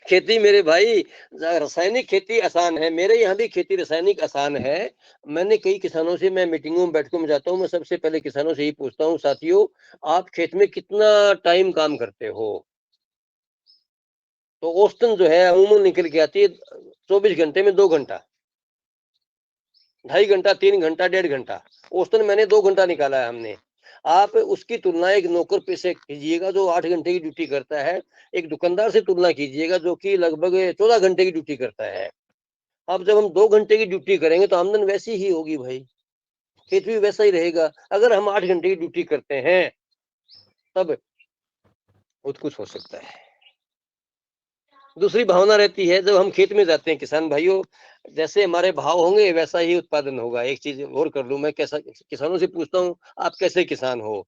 खेती मेरे भाई, रासायनिक खेती आसान है, मेरे यहाँ भी खेती रासायनिक आसान है। मैंने कई किसानों से, मैं मीटिंगों में बैठकर में जाता हूँ, मैं सबसे पहले किसानों से ही पूछता हूँ, साथियों आप खेत में कितना टाइम काम करते हो? तो औसतन जो है अमूमन निकल के आती है 24 घंटे में 2 घंटा, 2.5 घंटा, 3 घंटा, 1.5 घंटा। औसतन मैंने 2 घंटा निकाला है हमने। आप उसकी तुलना एक नौकर पे से कीजिएगा जो 8 घंटे की ड्यूटी करता है, एक दुकानदार से तुलना कीजिएगा जो कि लगभग 14 घंटे की ड्यूटी करता है। अब जब हम 2 घंटे की ड्यूटी करेंगे तो आमदन वैसी ही होगी भाई, खेत भी वैसा ही रहेगा। अगर हम 8 घंटे की ड्यूटी करते हैं, तब बहुत कुछ हो सकता है। दूसरी भावना रहती है जब हम खेत में जाते हैं किसान भाइयों, जैसे हमारे भाव होंगे वैसा ही उत्पादन होगा। एक चीज और कर लूं, मैं कैसा किसानों से पूछता हूँ, आप कैसे किसान हो?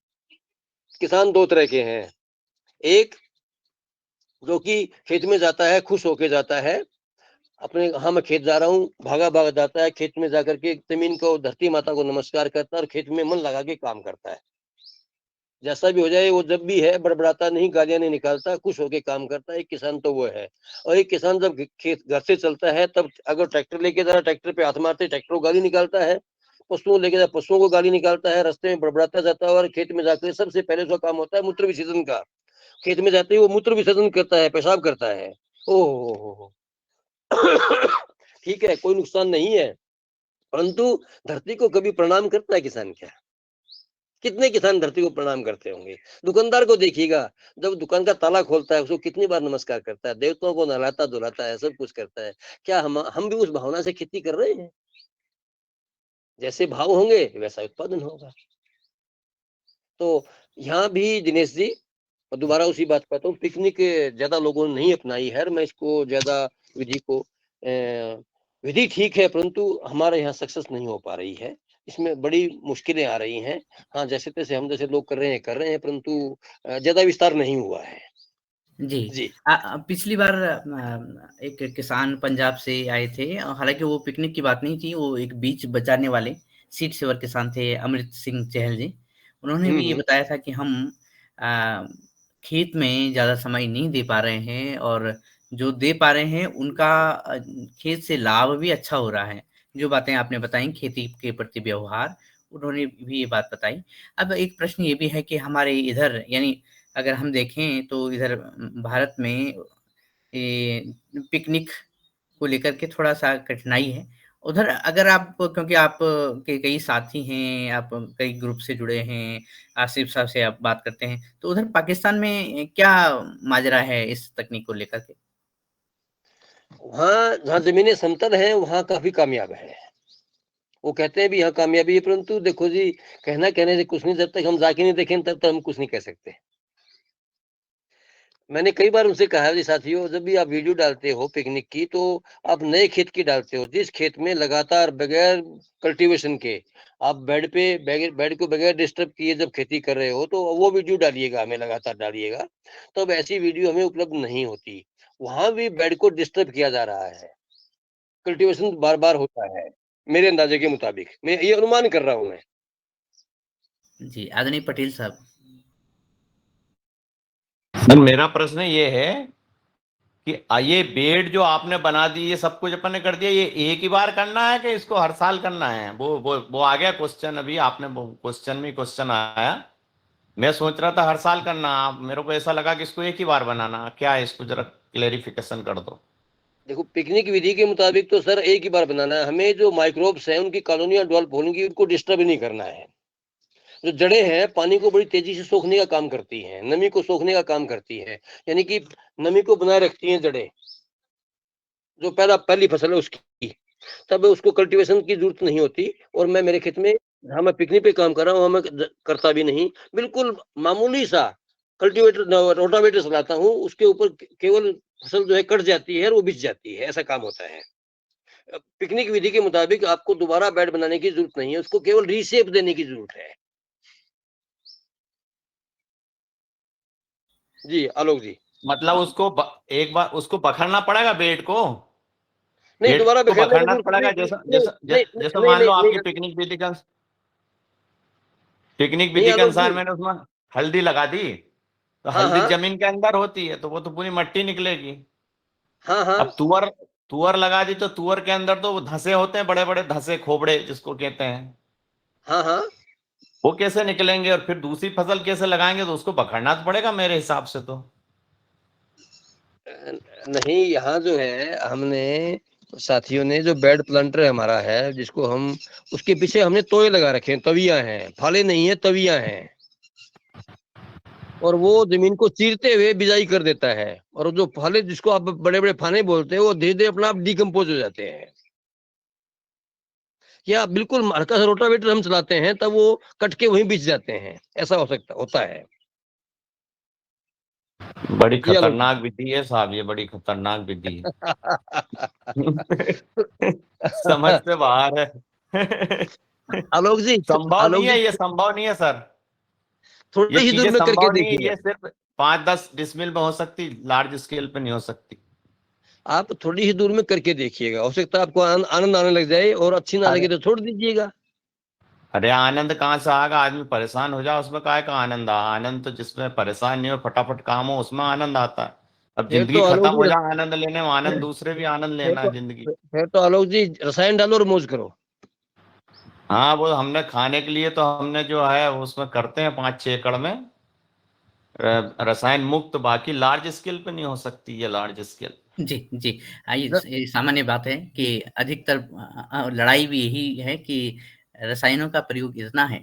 किसान दो तरह के हैं, एक जो कि खेत में जाता है, खुश होके जाता है, अपने हाँ मैं खेत जा रहा हूँ, भागा भागा जाता है, खेत में जाकर के जमीन को, धरती माता को नमस्कार करता है और खेत में मन लगा के काम करता है। जैसा भी हो जाए, वो जब भी है बड़बड़ाता नहीं, गालियां नहीं निकालता, खुश होके काम करता है। एक किसान तो वो है। और एक किसान जब खेत घर से चलता है, तब अगर ट्रैक्टर लेके जा रहा है, ट्रैक्टर पे हाथ मारते, ट्रैक्टर को गाली निकालता है, पशुओं लेके जा पशुओं को गाली निकालता है, रास्ते में बड़बड़ाता जाता है, और खेत में जाकर सबसे पहले उसका काम होता है मूत्र विसर्जन का। खेत में जाते ही वो मूत्र विसर्जन करता है, पेशाब करता है। ओह ठीक है, कोई नुकसान नहीं है, परंतु धरती को कभी प्रणाम करता है किसान क्या? कितने किसान धरती को प्रणाम करते होंगे? दुकानदार को देखिएगा, जब दुकान का ताला खोलता है, उसको कितनी बार नमस्कार करता है, देवताओं को नहलाता धुलाता है, सब कुछ करता है। क्या हम भी उस भावना से खेती कर रहे हैं? जैसे भाव होंगे वैसा उत्पादन होगा। तो यहाँ भी दिनेश जी, और दोबारा उसी बात पर आता हूँ, पिकनिक ज्यादा लोगों ने नहीं अपनाई है। मैं इसको ज्यादा विधि को विधि ठीक है, परंतु हमारे यहाँ सक्सेस नहीं हो पा रही है। इसमें बड़ी मुश्किलें आ रही हैं। हाँ, जैसे तैसे हम जैसे लोग कर रहे हैं, परंतु ज्यादा विस्तार नहीं हुआ है। जी। जी। पिछली बार एक किसान पंजाब से आए थे, हालाँकि वो पिकनिक की बात नहीं थी, वो एक बीज बचाने वाले सीड सेवर किसान थे, अमृत सिंह चहल जी। उन्होंने भी ये बताया था कि हम अ, खेत में ज़्यादा समय नहीं दे पा रहे हैं और जो दे पा रहे हैं उनका खेत से लाभ भी अच्छा हो रहा है। जो बातें आपने बताई खेती के प्रति व्यवहार, उन्होंने भी ये बात बताई। अब एक प्रश्न ये भी है कि हमारे इधर यानी अगर हम देखें तो इधर भारत में पिकनिक को लेकर के थोड़ा-सा कठिनाई है। उधर अगर आप क्योंकि आप के कई साथी हैं, आप कई ग्रुप से जुड़े हैं, आसिफ साहब से आप बात करते हैं, तो उधर पाकिस्तान में क्या माजरा है इस तकनीक को लेकर के? वहाँ जहाँ जमीनें समतल हैं, वहाँ काफी कामयाब है। वो कहते हैं भी यहाँ कामयाबी है, परंतु देखो जी, कहने से कुछ नहीं, जब तक हम जाके नहीं देखें तब तक हम कुछ नहीं कह सकते। मैंने कई बार उनसे कहा है जी, साथियों, जब भी आप वीडियो डालते हो पिकनिक की, तो आप नए खेत की डालते हो। जिस खेत में लगातार बगैर कल्टीवेशन के आप बेड को बगैर डिस्टर्ब किए जब खेती कर रहे हो, तो वो वीडियो डालिएगा, हमें लगातार डालिएगा। तब ऐसी वीडियो हमें उपलब्ध नहीं होती। वहां भी बेड को डिस्टर्ब किया जा रहा है, कल्टीवेशन बार बार होता है, मेरे अंदाजे के मुताबिक। मैं ये अनुमान कर रहा हूँ मैं। जी, आदरणीय पटेल साहब। सर मेरा प्रश्न ये है कि ये बेड जो आपने बना दी, ये सब कुछ अपन ने कर दिया, ये एक ही बार करना है कि इसको हर साल करना है? वो आ गया क्वेश्चन, अभी आपने क्वेश्चन में क्वेश्चन आया। मैं सोच रहा था हर साल करना, आप मेरे को ऐसा लगा कि इसको एक ही बार बनाना। क्या है, इसको जरा क्लेरिफिकेशन कर दो। देखो, पिकनिक विधि के मुताबिक तो सर एक ही बार बनाना है। हमें जो माइक्रोब्स हैं, उनकी कॉलोनियां डेवलप होंगी, उनको डिस्टर्ब नहीं करना है। जो जड़ें हैं, पानी को बड़ी तेजी से सोखने का काम करती हैं, नमी को सोखने का काम करती हैं, यानी कि नमी को बनाए रखती हैं जड़ें। जो पहली फसल है उसकी, तब उसको कल्टीवेशन की जरूरत नहीं होती। और मैं मेरे खेत में, जहाँ मैं पिकनिक पे काम कर रहा हूँ, वहाँ मैं करता भी नहीं। बिल्कुल मामूली सा कल्टीवेटर, रोटावेटर चलाता हूँ, उसके ऊपर केवल फसल जो है कट जाती है और वो बिछ जाती है, ऐसा काम होता है। पिकनिक विधि के मुताबिक आपको दोबारा बेड बनाने की जरूरत नहीं है, उसको केवल रीशेप देने की जरूरत है। जी आलोक जी। मतलब उसको एक बार उसको बखरना पड़ेगा बेड को? नहीं, बेड दोबारा को बिखेरने की बखरना जरूरत नहीं पड़ेगा, नहीं जैसा नहीं जैसा नहीं जैसा नहीं मान लो नहीं आपकी नहीं पिकनिक नहीं विधि के आलोक अनुसार जी। मैंने उसमें हल्दी लगा दी, तो हाँ हल्दी हाँ जमीन के अंदर होती है, तो वो तो पूरी मट्टी निकलेगी। हाँ हाँ अब तुअर तुअर लगा दी, तो तुअर के अंदर तो वो धंसे होते हैं, बड़े बड़े धंसे, खोबड़े जिसको कहते हैं। हाँ हाँ। वो कैसे निकलेंगे? और फिर दूसरी फसल कैसे लगाएंगे? तो उसको पकड़ना तो पड़ेगा मेरे हिसाब से तो। नहीं, यहाँ जो है, हमने साथियों ने जो बेड प्लांटर हमारा है, जिसको हम, उसके पीछे हमने तोये लगा रखे हैं, तवियां हैं, फाले नहीं है, तवियां हैं। और वो जमीन को चीरते हुए बिजाई कर देता है। और जो फाले, जिसको आप बड़े बड़े फाने बोलते हैं, वो धीरे धीरे अपना आप डिकम्पोज हो जाते हैं। या बिल्कुल हल्का सा रोटावेटर हम चलाते हैं, तब वो कट के वहीं बिछ जाते हैं। ऐसा होता है। बड़ी जी आलोक खतरनाक विधि है साहब, ये बड़ी खतरनाक विधि है। समझ से बाहर है। आलोक जी, संभव आलोक नहीं है, जी ये संभव नहीं है सर। ये थोड़ी ही दूर चीजें में करके संभव नहीं है, देखिएगा। ये सिर्फ 5-10 डिसमिल में हो सकती, लार्ज स्केल पे नहीं हो सकती। आप थोड़ी ही दूर में करके देखिएगा, हो सकता है आपको आनंद आने लग जाए, और अच्छी ना अरे लगे तो छोड़ दीजिएगा। अरे आनंद कहाँ से आएगा, आदमी परेशान हो जाए उसमें काहे का आनंद आनंद तो जिसमें परेशान नहीं हो, फटाफट काम हो, उसमें आनंद आता है। अब फिर जिंदगी तो खत्म आलोक हो जी, जाए आनंद लेने में, आनंद दूसरे भी आनंद फिर लेना तो है जिंदगी। फिर तो आलोक जी रसायन डालो और मौज करो। हाँ वो हमने खाने के लिए तो हमने जो है उसमें करते हैं 5-6 एकड़ में रसायन मुक्त, बाकी लार्ज स्केल पे नहीं हो सकती ये लार्ज स्केल। जी, जी। न- ये सामान्य बात है कि अधिकतर लड़ाई भी यही है कि रसायनों का प्रयोग इतना है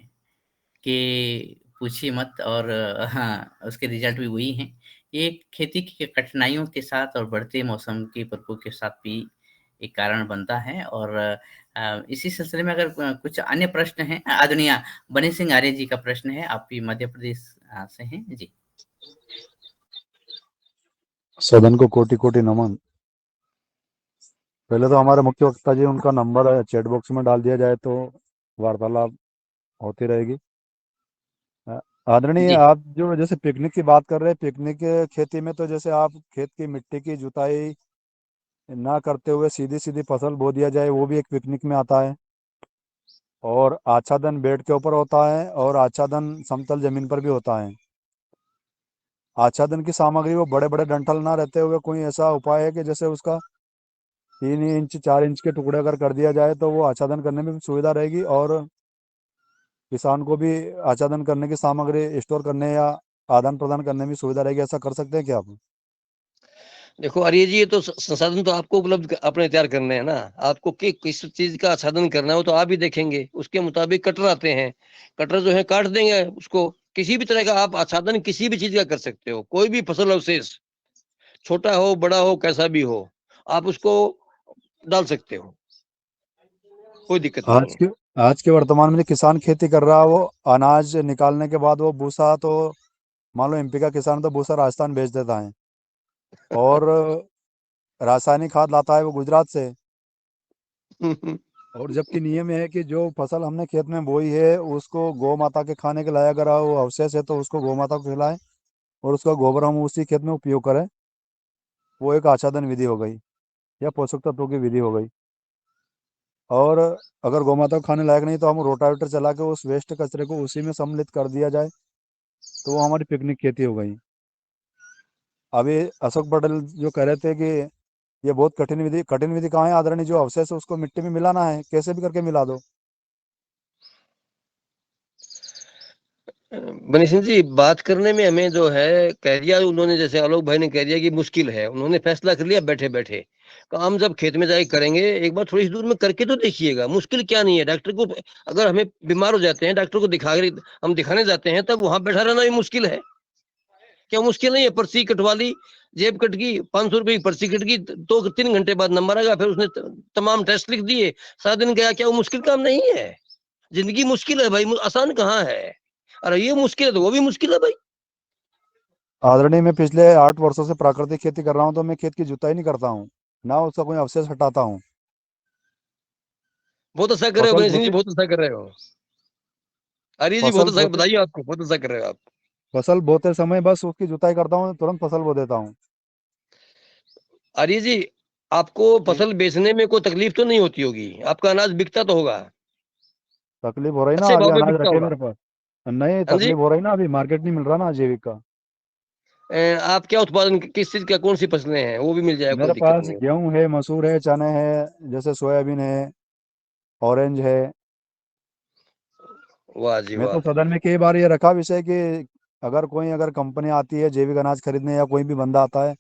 कि पूछिए मत, और हाँ, उसके रिज़ल्ट भी वही हैं। ये खेती की कठिनाइयों के साथ और बढ़ते मौसम के प्रकोप के साथ भी एक कारण बनता है। और इसी सिलसिले में अगर कुछ अन्य प्रश्न हैं, आदरणीय बनी सिंह आर्य जी का प्रश्न है, आप भी मध्य प्रदेश से हैं। जी। सदन को कोटि कोटि नमन। पहले तो हमारे मुख्य वक्ता जी, उनका नंबर है चैट बॉक्स में डाल दिया जाए तो वार्तालाप होती रहेगी। आदरणीय, जी। आप जो जैसे पिकनिक की बात कर रहे हैं, पिकनिक खेती में तो जैसे आप खेत की मिट्टी की जुताई ना करते हुए सीधी सीधी फसल बो दिया जाए, वो भी एक पिकनिक में आता है। और आच्छादन बेड के ऊपर होता है और आच्छादन समतल जमीन पर भी होता है। आच्छादन की सामग्री वो बड़े बड़े डंठल ना रहते हुए कोई ऐसा उपाय है कि जैसे उसका 3 इंच 4 इंच के टुकड़े अगर कर दिया जाए तो वो आच्छादन करने में भी सुविधा रहेगी, और किसान को भी आच्छादन करने की सामग्री स्टोर करने या आदान प्रदान करने में सुविधा रहेगी। ऐसा कर सकते हैं क्या आप? देखो आर्य जी, ये तो संसाधन तो आपको उपलब्ध अपने तैयार करने हैं ना। आपको किस चीज का साधन करना है वो तो आप ही देखेंगे। उसके मुताबिक कटर आते हैं, कटर जो है काट देंगे उसको। किसी भी तरह का आप आच्छादन किसी भी चीज का कर सकते हो, कोई भी फसल अवशेष, छोटा हो बड़ा हो कैसा भी हो, आप उसको डाल सकते हो, कोई दिक्कत नहीं आज है। के आज के वर्तमान में जो किसान खेती कर रहा है, वो अनाज निकालने के बाद वो भूसा तो, मान लो एमपी का किसान तो भूसा राजस्थान भेज देता है, और रासायनिक खाद लाता है वो गुजरात से। और जबकि नियम है कि जो फसल हमने खेत में बोई है उसको गौ माता के खाने के लायक अगर वो अवशेष है तो उसको गौ माता को खिलाएं, और उसका गोबर हम उसी खेत में उपयोग करें। वो एक आच्छादन विधि हो गई या पोषक तत्वों की विधि हो गई। और अगर गौ माता को खाने लायक नहीं तो हम रोटावेटर चला के उस वेस्ट कचरे को उसी में सम्मिलित कर दिया जाए तो वो हमारी पिकनिक खेती हो गई। अभी अशोक पटेल जो कह रहे थे कि ये बहुत कठिन विधि कहाँ है आदरणीय, जो अवशेष है उसको मिट्टी में मिलाना है, कैसे भी करके मिला दो। बनी सिंह जी, बात करने में हमें जो है कह दिया उन्होंने, जैसे आलोक भाई ने कह दिया कि मुश्किल है, उन्होंने फैसला कर लिया बैठे बैठे। काम जब खेत में जाके करेंगे, एक बार थोड़ी सी दूर में करके तो देखिएगा, मुश्किल क्या नहीं है। डॉक्टर को, अगर हमें बीमार हो जाते हैं, डॉक्टर को हम दिखाने जाते हैं, तब वहां बैठा रहना भी मुश्किल है क्या? मुश्किल नहीं है। पर्ची कटवा ली, जेब कट गई, 500 रुपए की पर्ची कट गई, 2-3 घंटे बाद नंबर आएगा, फिर उसने तमाम टेस्ट लिख दिए, सारा दिन गया। क्या वो मुश्किल काम नहीं है? जिंदगी मुश्किल है भाई, आसान कहाँ है? अरे ये मुश्किल है तो वो भी मुश्किल है भाई। आदरणीय, मैं पिछले 8 वर्षों से प्राकृतिक खेती कर रहा हूँ, तो मैं खेत की जुताई नहीं करता हूँ, ना उसका कोई अवशेष हटाता हूँ। बहुत अच्छा कर रहे हो फसल बनी सिंह जी, बोते बहुत अच्छा कर रहे हो। अरे जी बहुत फसल अच्छा, बोते बताइए, आपको बहुत अच्छा कर रहे हो आप। फसल बोते समय बस उसकी जुताई करता हूँ, तुरंत फसल बो देता हूँ। अरे जी, आपको जी फसल बेचने में कोई तकलीफ तो नहीं होती होगी? आपका अनाज बिकता तो होगा, तकलीफ हो रही ना, अच्छे अभी भाव में अनाज बिकता रखे होगा। मेरे पास। नहीं, हाँ जी। तकलीफ हो रही ना, अभी मार्केट नहीं मिल रहा ना जैविक का। आप क्या उत्पादन, किस चीज का, कौन सी फसलें हैं, वो भी मिल जाएगा, कोई मेरे दिक्कत पास नहीं है। गेहूं है, मसूर है, चने हैं, जैसे सोयाबीन है, ऑरेंज है। वाह जी मैं तो वाह। सदन में कई बार ये रखा विषय कि अगर कंपनी आती है जैविक अनाज खरीदने, या कोई भी बंदा आता है,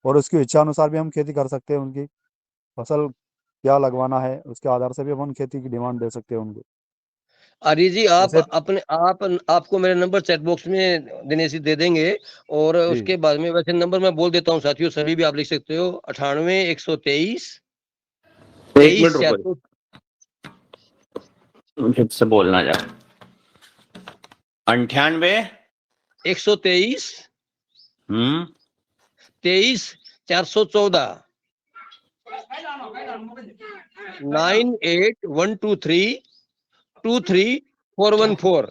और उसकी इच्छा अनुसार भी हम खेती कर सकते हैं। उनकी फसल क्या लगवाना है उसके आधार से भी अपन खेती की डिमांड दे सकते हैं उनको। अरे जी, आप जैसे अपने आप, आपको मेरा नंबर चैट बॉक्स में दिनेश जी दे देंगे। और जी, उसके बाद में वैसे नंबर मैं बोल देता हूँ साथियों, सभी भी आप लिख सकते हो। 98 123 एक मिनट 23 रुको, 76। फिर से बोलना जाए। 98 123 23,414 98,123,23,414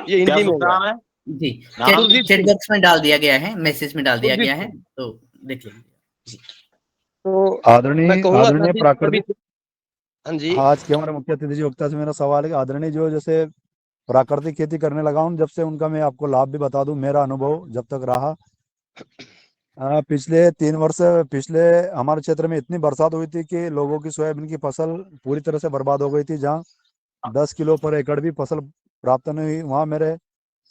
ये क्या हिंदी में शुभ होगा। नाम है? जी, नाम? सुरदीप चैट सिंह। बॉक्स में डाल दिया गया है, मैसेज में डाल दिया सुरदीप गया है, सिंह। तो देख लीजिए। जी। तो मैं आदरणीय कहूंगा आदरणीय सभी प्राकृतिक, हाँ जी। हाँ, आज के हमारे मुख्य अतिथि जी वक्ता से मेरा सवाल है कि आदरणीय जो जैसे प्राकृतिक खेती करने लगा हूँ जब से, उनका मैं आपको लाभ भी बता दूं, मेरा अनुभव जब तक रहा, पिछले 3 वर्ष पिछले हमारे क्षेत्र में इतनी बरसात हुई थी कि लोगों की सोयाबीन की फसल पूरी तरह से बर्बाद हो गई थी। जहाँ 10 किलो पर एकड़ भी फसल प्राप्त नहीं हुई, वहाँ मेरे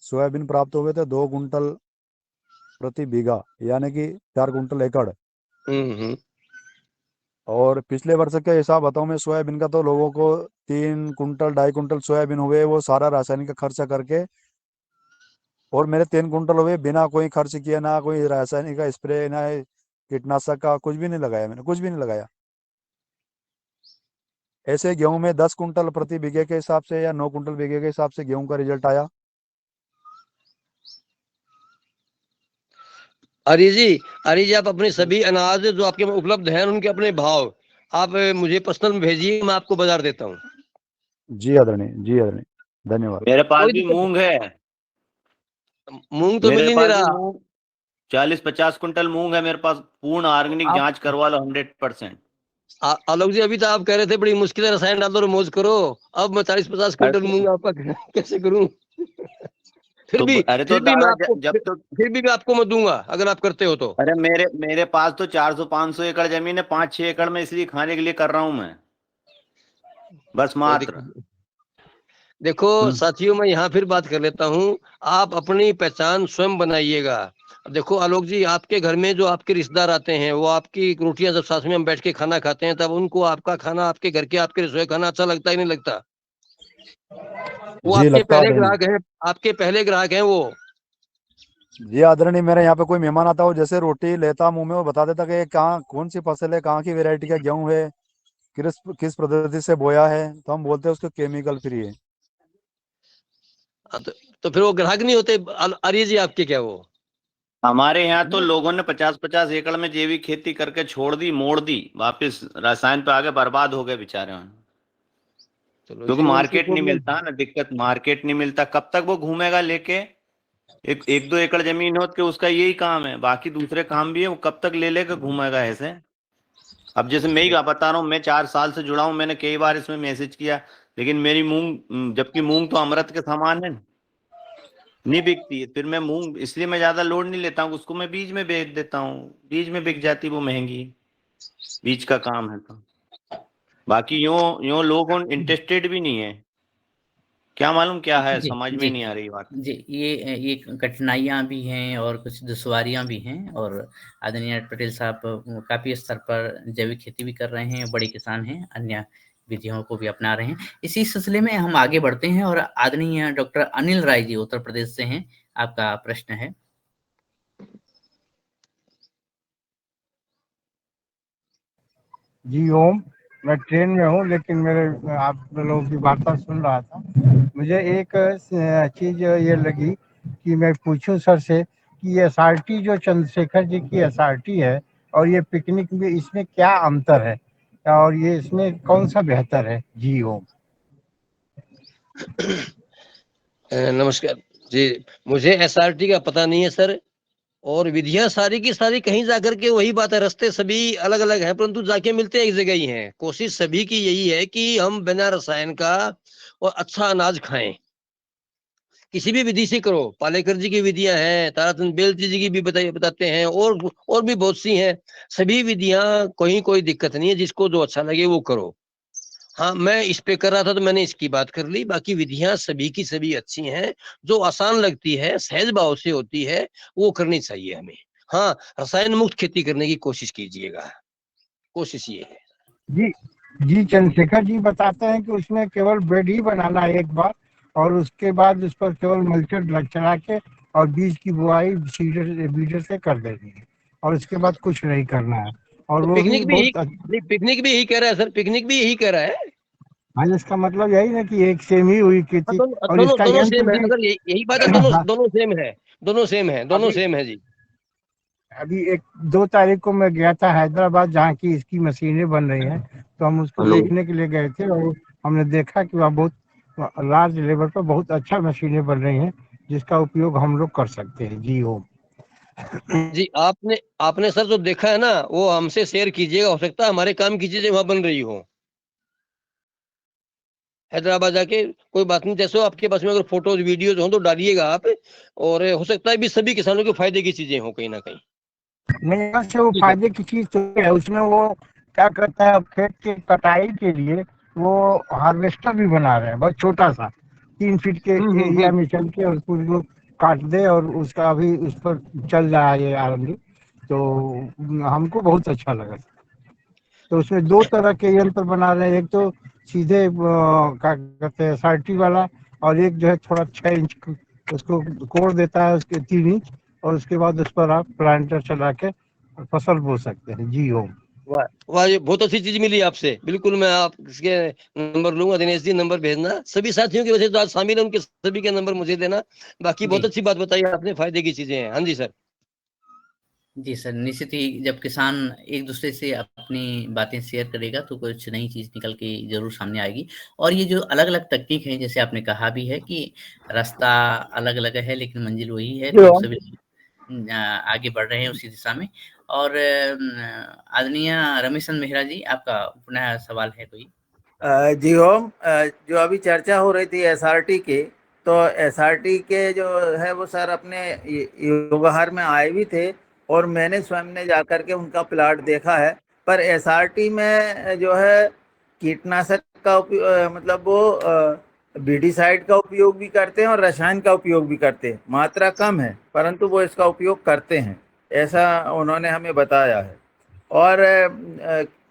सोयाबीन प्राप्त हो गए थे 2 कुंटल प्रति बीघा, यानी कि 4 कुंटल एकड़। हम्म। और पिछले वर्ष के हिसाब बताऊं मैं सोयाबीन का, तो लोगों को 3 कुंटल 2.5 कुंटल सोयाबीन हुए, वो सारा रासायनिक का खर्चा करके। और मेरे 3 कुंटल हुए बिना कोई खर्च किया, ना कोई रासायनिक का स्प्रे, ना कीटनाशक का, कुछ भी नहीं लगाया, मैंने कुछ भी नहीं लगाया। ऐसे गेहूं में 10 कुंटल प्रति बीघे के हिसाब से या 9 कुंटल बीघे के हिसाब से गेहूं का रिजल्ट आया। आर्य जी आप अपने सभी अनाज जो आपके में उपलब्ध हैं उनके अपने भाव आप मुझे पर्सनल में भेजिए, मैं आपको बाजार देता हूँ। जी आदरणीय, धन्यवाद। मेरे पास कोई भी दिक्कत मूंग है। नहीं, मूंग तो मिल मेरे ही नहीं पास भी रहा। मूंग 40-50 कुंटल मूंग है मेरे पास। पूर्ण ऑर्गेनिक आप जांच करवा लो 100%। आलोक जी अभी तो आप कह रहे थे बड़ी मुश्किल है रसायन डाल दो और मौज करो, अब मैं 40-50 क्विंटल मूंग आपका कैसे करूं? फिर तो भी अरे तो फिर भी मैं दादा आपको जब तो फिर भी मैं आपको मैं दूंगा अगर आप करते हो तो। अरे मेरे पास तो 400-500 एकड़ जमीन है, 5-6 एकड़ में इसलिए खाने के लिए कर रहा हूं मैं, बस कोई मात्र। दिक्कत। देखो साथियों, मैं यहाँ फिर बात कर लेता हूँ, आप अपनी पहचान स्वयं बनाइएगा। देखो आलोक जी, आपके घर में जो आपके रिश्तेदार आते हैं वो आपकी रोटियां जब साथ में हम बैठ के खाना खाते हैं तब उनको आपका खाना, आपके घर के आपके रसोई खाना अच्छा लगता ही नहीं लगता? वो जी आपके लगता पहले आदरणीय। ग्राहक हैं, आपके पहले ग्राहक हैं वो। जी आदरणीय, मेरे यहाँ पे कोई मेहमान आता हो, जैसे रोटी लेता मुंह में, वो बता देता कि ये कहाँ कौन सी फसल है, कहाँ की वैरायटी का गेहूं है, किस पद्धति से बोया है, तो हम बोलते हैं उसको केमिकल फ्री है। तो फिर वो ग्राहक नहीं होते आर्य जी आपके क्या वो? हमारे यहाँ तो लोगों ने 50-50 एकड़ में जैविक खेती करके छोड़ दी, मोड़ दी, वापस रसायन पे आगे बर्बाद हो गए बेचारे। चलो क्योंकि जी, उनकी मार्केट नहीं प्रॉब्लम। मिलता ना, दिक्कत मार्केट नहीं मिलता। कब तक वो घूमेगा लेके? एक 2 एकड़ जमीन हो के उसका यही काम है, बाकी दूसरे काम भी है, वो कब तक ले लेकर घूमेगा ऐसे? अब जैसे मैं ही बता रहा हूँ, मैं 4 साल से जुड़ा हूँ, मैंने कई बार इसमें मैसेज किया, लेकिन मेरी मूंग, जबकि मूंग तो अमृत के समान है, नहीं बिकती है। फिर मैं मूंग इसलिए मैं ज्यादा लोड नहीं लेता हूँ, उसको मैं बीज में बेच देता हूँ, बीज में बिक जाती, वो महंगी बीज का काम है। तो बाकी यूं यूं लोग इंटरेस्टेड भी नहीं है, क्या मालूम क्या है, जी, समझ में जी, नहीं आ रही बात। जी, ये कठिनाइयाँ भी हैं और कुछ दुश्वारियाँ भी हैं, और आदरणीय पटेल साहब काफ़ी स्तर पर जैविक खेती भी कर रहे हैं, बड़े किसान हैं, अन्य विधियों को भी अपना रहे हैं। इसी सिलसिले में हम आगे बढ़ते हैं और आदरणीय डॉक्टर अनिल राय जी उत्तर प्रदेश से हैं, आपका प्रश्न है। जी ओम, मैं ट्रेन में हूँ लेकिन मेरे आप लोगों की वार्ता सुन रहा था। मुझे एक चीज ये लगी कि मैं पूछूं सर से कि ये एसआरटी जो चंद्रशेखर जी की एसआरटी है और ये पिकनिक में, इसमें क्या अंतर है और ये इसमें कौन सा बेहतर है? जी ओम। नमस्कार जी, मुझे एसआरटी का पता नहीं है सर, और विधियां सारी की सारी कहीं जाकर के वही बात है, रास्ते सभी अलग अलग हैं परंतु जाके मिलते एक जगह ही हैं। कोशिश सभी की यही है कि हम बिना रसायन का और अच्छा अनाज खाएं। किसी भी विधि से करो, पालेकर जी की विधियां हैं, ताराचंद बेलती जी की भी बताते हैं, और भी बहुत सी हैं। सभी विधियां, कोई दिक्कत नहीं है, जिसको जो अच्छा लगे वो करो। हाँ, मैं इस पे कर रहा था तो मैंने इसकी बात कर ली, बाकी विधियां सभी की सभी अच्छी हैं। जो आसान लगती है, सहज भाव से होती है, वो करनी चाहिए हमें। हाँ, रसायन मुक्त खेती करने की कोशिश कीजिएगा, कोशिश ये है। जी जी, चंद्रशेखर जी बताते हैं कि उसमें केवल बेड ही बनाना है एक बार, और उसके बाद उस पर केवल मल्चर चढ़ा के और बीज की बुआई बीडर से कर देनी है, और उसके बाद कुछ नहीं करना है, और तो वो भी बहुत पिकनिक भी यही कह रहा है सर, पिकनिक भी यही कह रहा है। हाँ, इसका मतलब यही है कि एक सेम ही हुई हाँ, खेती, और दोनों इसका दोनों यंत्र सेम है, भी अगर यही बात है, दोनों दोनों सेम है, दोनों सेम है, दोनों अभी सेम है जी। अभी 2 तारीख को मैं गया था हैदराबाद, जहाँ की इसकी मशीनें बन रही हैं, तो हम उसको हेलो। देखने के लिए गए थे और हमने देखा कि वहाँ बहुत लार्ज लेवल पर बहुत अच्छा मशीनें बन रही हैं, जिसका उपयोग हम लोग कर सकते हैं। जी हो। जी, आपने आपने सर जो देखा है ना, वो हमसे शेयर कीजिएगा, हो सकता है हमारे काम की चीजें वहां बन रही हो हैदराबाद जाके। कोई बात नहीं, जैसे हो आपके पास में अगर फोटोज वीडियोज हो तो डालिएगा आप, और हो सकता है भी सभी किसानों के फायदे की चीजें हो कहीं ना कहीं। नहीं, यहाँ से वो जी सर। फायदे की चीज तो है, उसमें वो क्या करता है, अब खेत की कटाई के लिए वो हार्वेस्टर भी बना रहे हैं, बहुत छोटा सा 3 फीट के एरिया में चल के, और उसको काट दे, और उसका अभी उस पर चल रहा है ये आरंभी। तो हमको बहुत अच्छा लगा। तो उसमें 2 तरह के यंत्र बना रहे हैं, एक तो सीधे क्या कहते हैं साल्टी वाला, और एक जो है थोड़ा 6 इंच उसको कोड़ देता है, उसके 3 इंच, और उसके बाद उस पर आप प्लांटर चला के फसल बो सकते हैं। जी हो। वाह वाह, ये बहुत अच्छी चीज मिली आपसे। बिल्कुल, मैं आप इसके नंबर लूंगा, दिनेश जी नंबर भेजना। सभी साथियों की वजह से जो आज शामिल है उनके सभी के नंबर मुझे देना। बाकी बहुत जी। अच्छी बात बताई आपने, फायदे की चीजें हैं। हाँ जी सर। जी सर, निश्चित ही जब किसान एक दूसरे से अपनी बातें शेयर करेगा तो कुछ नई चीज़ निकल के ज़रूर सामने आएगी। और ये जो अलग-अलग तकनीक है, जैसे आपने कहा भी है कि रास्ता अलग-अलग है लेकिन मंजिल वही है, जो तो सभी आगे बढ़ रहे हैं उसी दिशा में। और आदरणीय रमेशन मेहरा जी, आपका पुनः सवाल है कोई? जी होम, जो अभी चर्चा हो रही थी एसआरटी की, तो एसआरटी के जो है वो सर अपने योगहार में आए भी थे, और मैंने स्वयं ने जाकर के उनका प्लाट देखा है। पर एसआरटी में जो है कीटनाशक का उपयोग, मतलब वो बीडीसाइड का उपयोग भी करते हैं और रसायन का उपयोग भी करते हैं। मात्रा कम है परंतु वो इसका उपयोग करते हैं, ऐसा उन्होंने हमें बताया है। और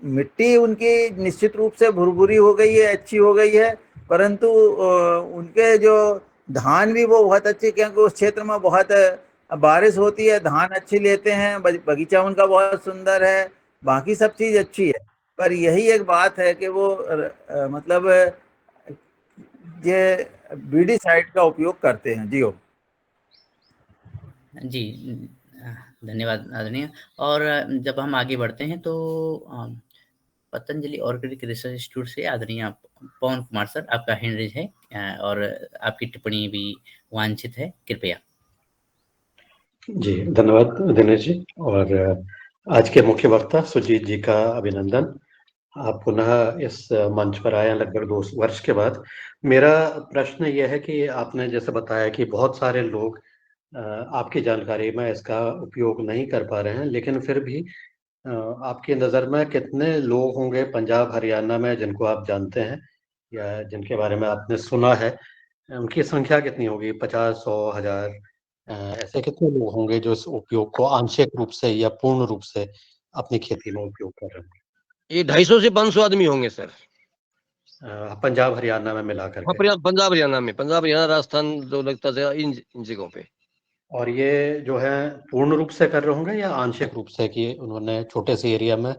मिट्टी उनकी निश्चित रूप से भुरभुरी हो गई है, अच्छी हो गई है, परंतु उनके जो धान भी वो बहुत अच्छे, क्योंकि उस क्षेत्र में बहुत बारिश होती है, धान अच्छी लेते हैं, बगीचा उनका बहुत सुंदर है, बाकी सब चीज अच्छी है। पर यही एक बात है कि वो मतलब ये बीडी साइड का उपयोग करते हैं। जी हो। जी, धन्यवाद आदरणीय। और जब हम आगे बढ़ते हैं तो पतंजलि ऑर्गेनिक रिसर्च इंस्टीट्यूट से आदरणीय पवन कुमार सर, आपका हैंड रेज है और आपकी टिप्पणी भी वांछित है, कृपया। जी, धन्यवाद दिनेश जी। और आज के मुख्य वक्ता सुजीत जी का अभिनंदन। आप पुनः इस मंच पर आए हैं लगभग 2 वर्ष के बाद। मेरा प्रश्न ये है कि आपने जैसे बताया कि बहुत सारे लोग आपकी जानकारी में इसका उपयोग नहीं कर पा रहे हैं, लेकिन फिर भी आपकी नज़र में कितने लोग होंगे पंजाब, हरियाणा में जिनको आप जानते हैं या जिनके बारे में आपने सुना है? उनकी संख्या कितनी होगी? 50, 100, 1000 ऐसे कितने लोग होंगे जो इस उपयोग को आंशिक रूप से या पूर्ण रूप से अपनी खेती में उपयोग कर रहे हैं? ये 250 से 500 आदमी होंगे सर। पंजाब, हरियाणा में मिला हाँ, करके। पंजाब हरियाणा में, पंजाब हरियाणा राजस्थान जो लगता है इन जगहों पे। और ये जो है पूर्ण रूप से कर रहे होंगे या आंशिक रूप से कि उन्होंने छोटे से एरिया में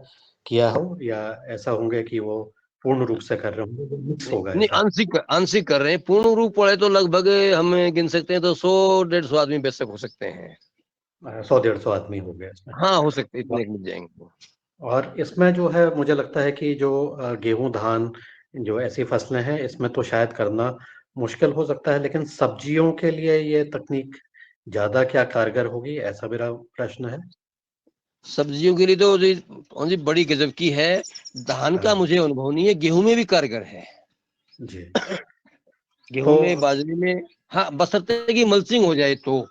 किया हो, या ऐसा होंगे कि वो पूर्ण रूप से कर रहे होंगे, जो मिक्स होगा नहीं, ऐसा? आंशिक आंशिक कर रहे हैं। पूर्ण रूप वाले तो लगभग हम गिन सकते हैं तो 100-150 आदमी बेशक हो सकते हैं। 100-150 आदमी हो गए इसमें। हाँ, हो सकते हैं, इतने मिल जाएंगे। और इसमें जो है मुझे लगता है कि जो गेहूं, धान, जो ऐसी फसलें हैं, इसमें तो शायद करना मुश्किल हो सकता है, लेकिन सब्जियों के लिए ये तकनीक ज़्यादा क्या कारगर होगी, ऐसा मेरा प्रश्न है। सब्जियों के लिए तो जी बड़ी गजब की है। धान का मुझे अनुभव नहीं है, गेहूं में भी कारगर है। जी। गेहूं तो में, बाजरे में, हाँ, बशर्ते कि मल्चिंग हो जाए तो।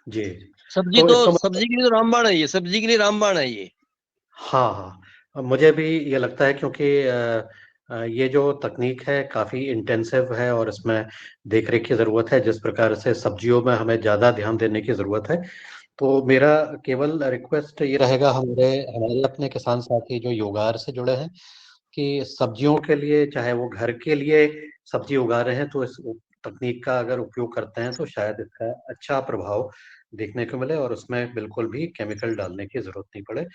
जी, सब्जी तो तो, इसका मतलब सब्जी के लिए तो रामबाण है ये, सब्जी के लिए रामबाण है ये। हाँ, हाँ। मुझे भी ये लगता है क्योंकि ये जो तकनीक है काफ़ी इंटेंसिव है और इसमें देख-रेख की ज़रूरत है, जिस प्रकार से सब्जियों में हमें ज़्यादा ध्यान देने की ज़रूरत है। तो मेरा केवल रिक्वेस्ट ये रहेगा हमारे हमारे अपने किसान साथी जो योगार से जुड़े हैं, कि सब्जियों के लिए चाहे वो घर के लिए सब्जी उगा रहे हैं तो इस तकनीक का अगर उपयोग करते हैं तो शायद इसका अच्छा प्रभाव देखने को मिले और उसमें बिल्कुल भी केमिकल डालने की ज़रूरत नहीं पड़े।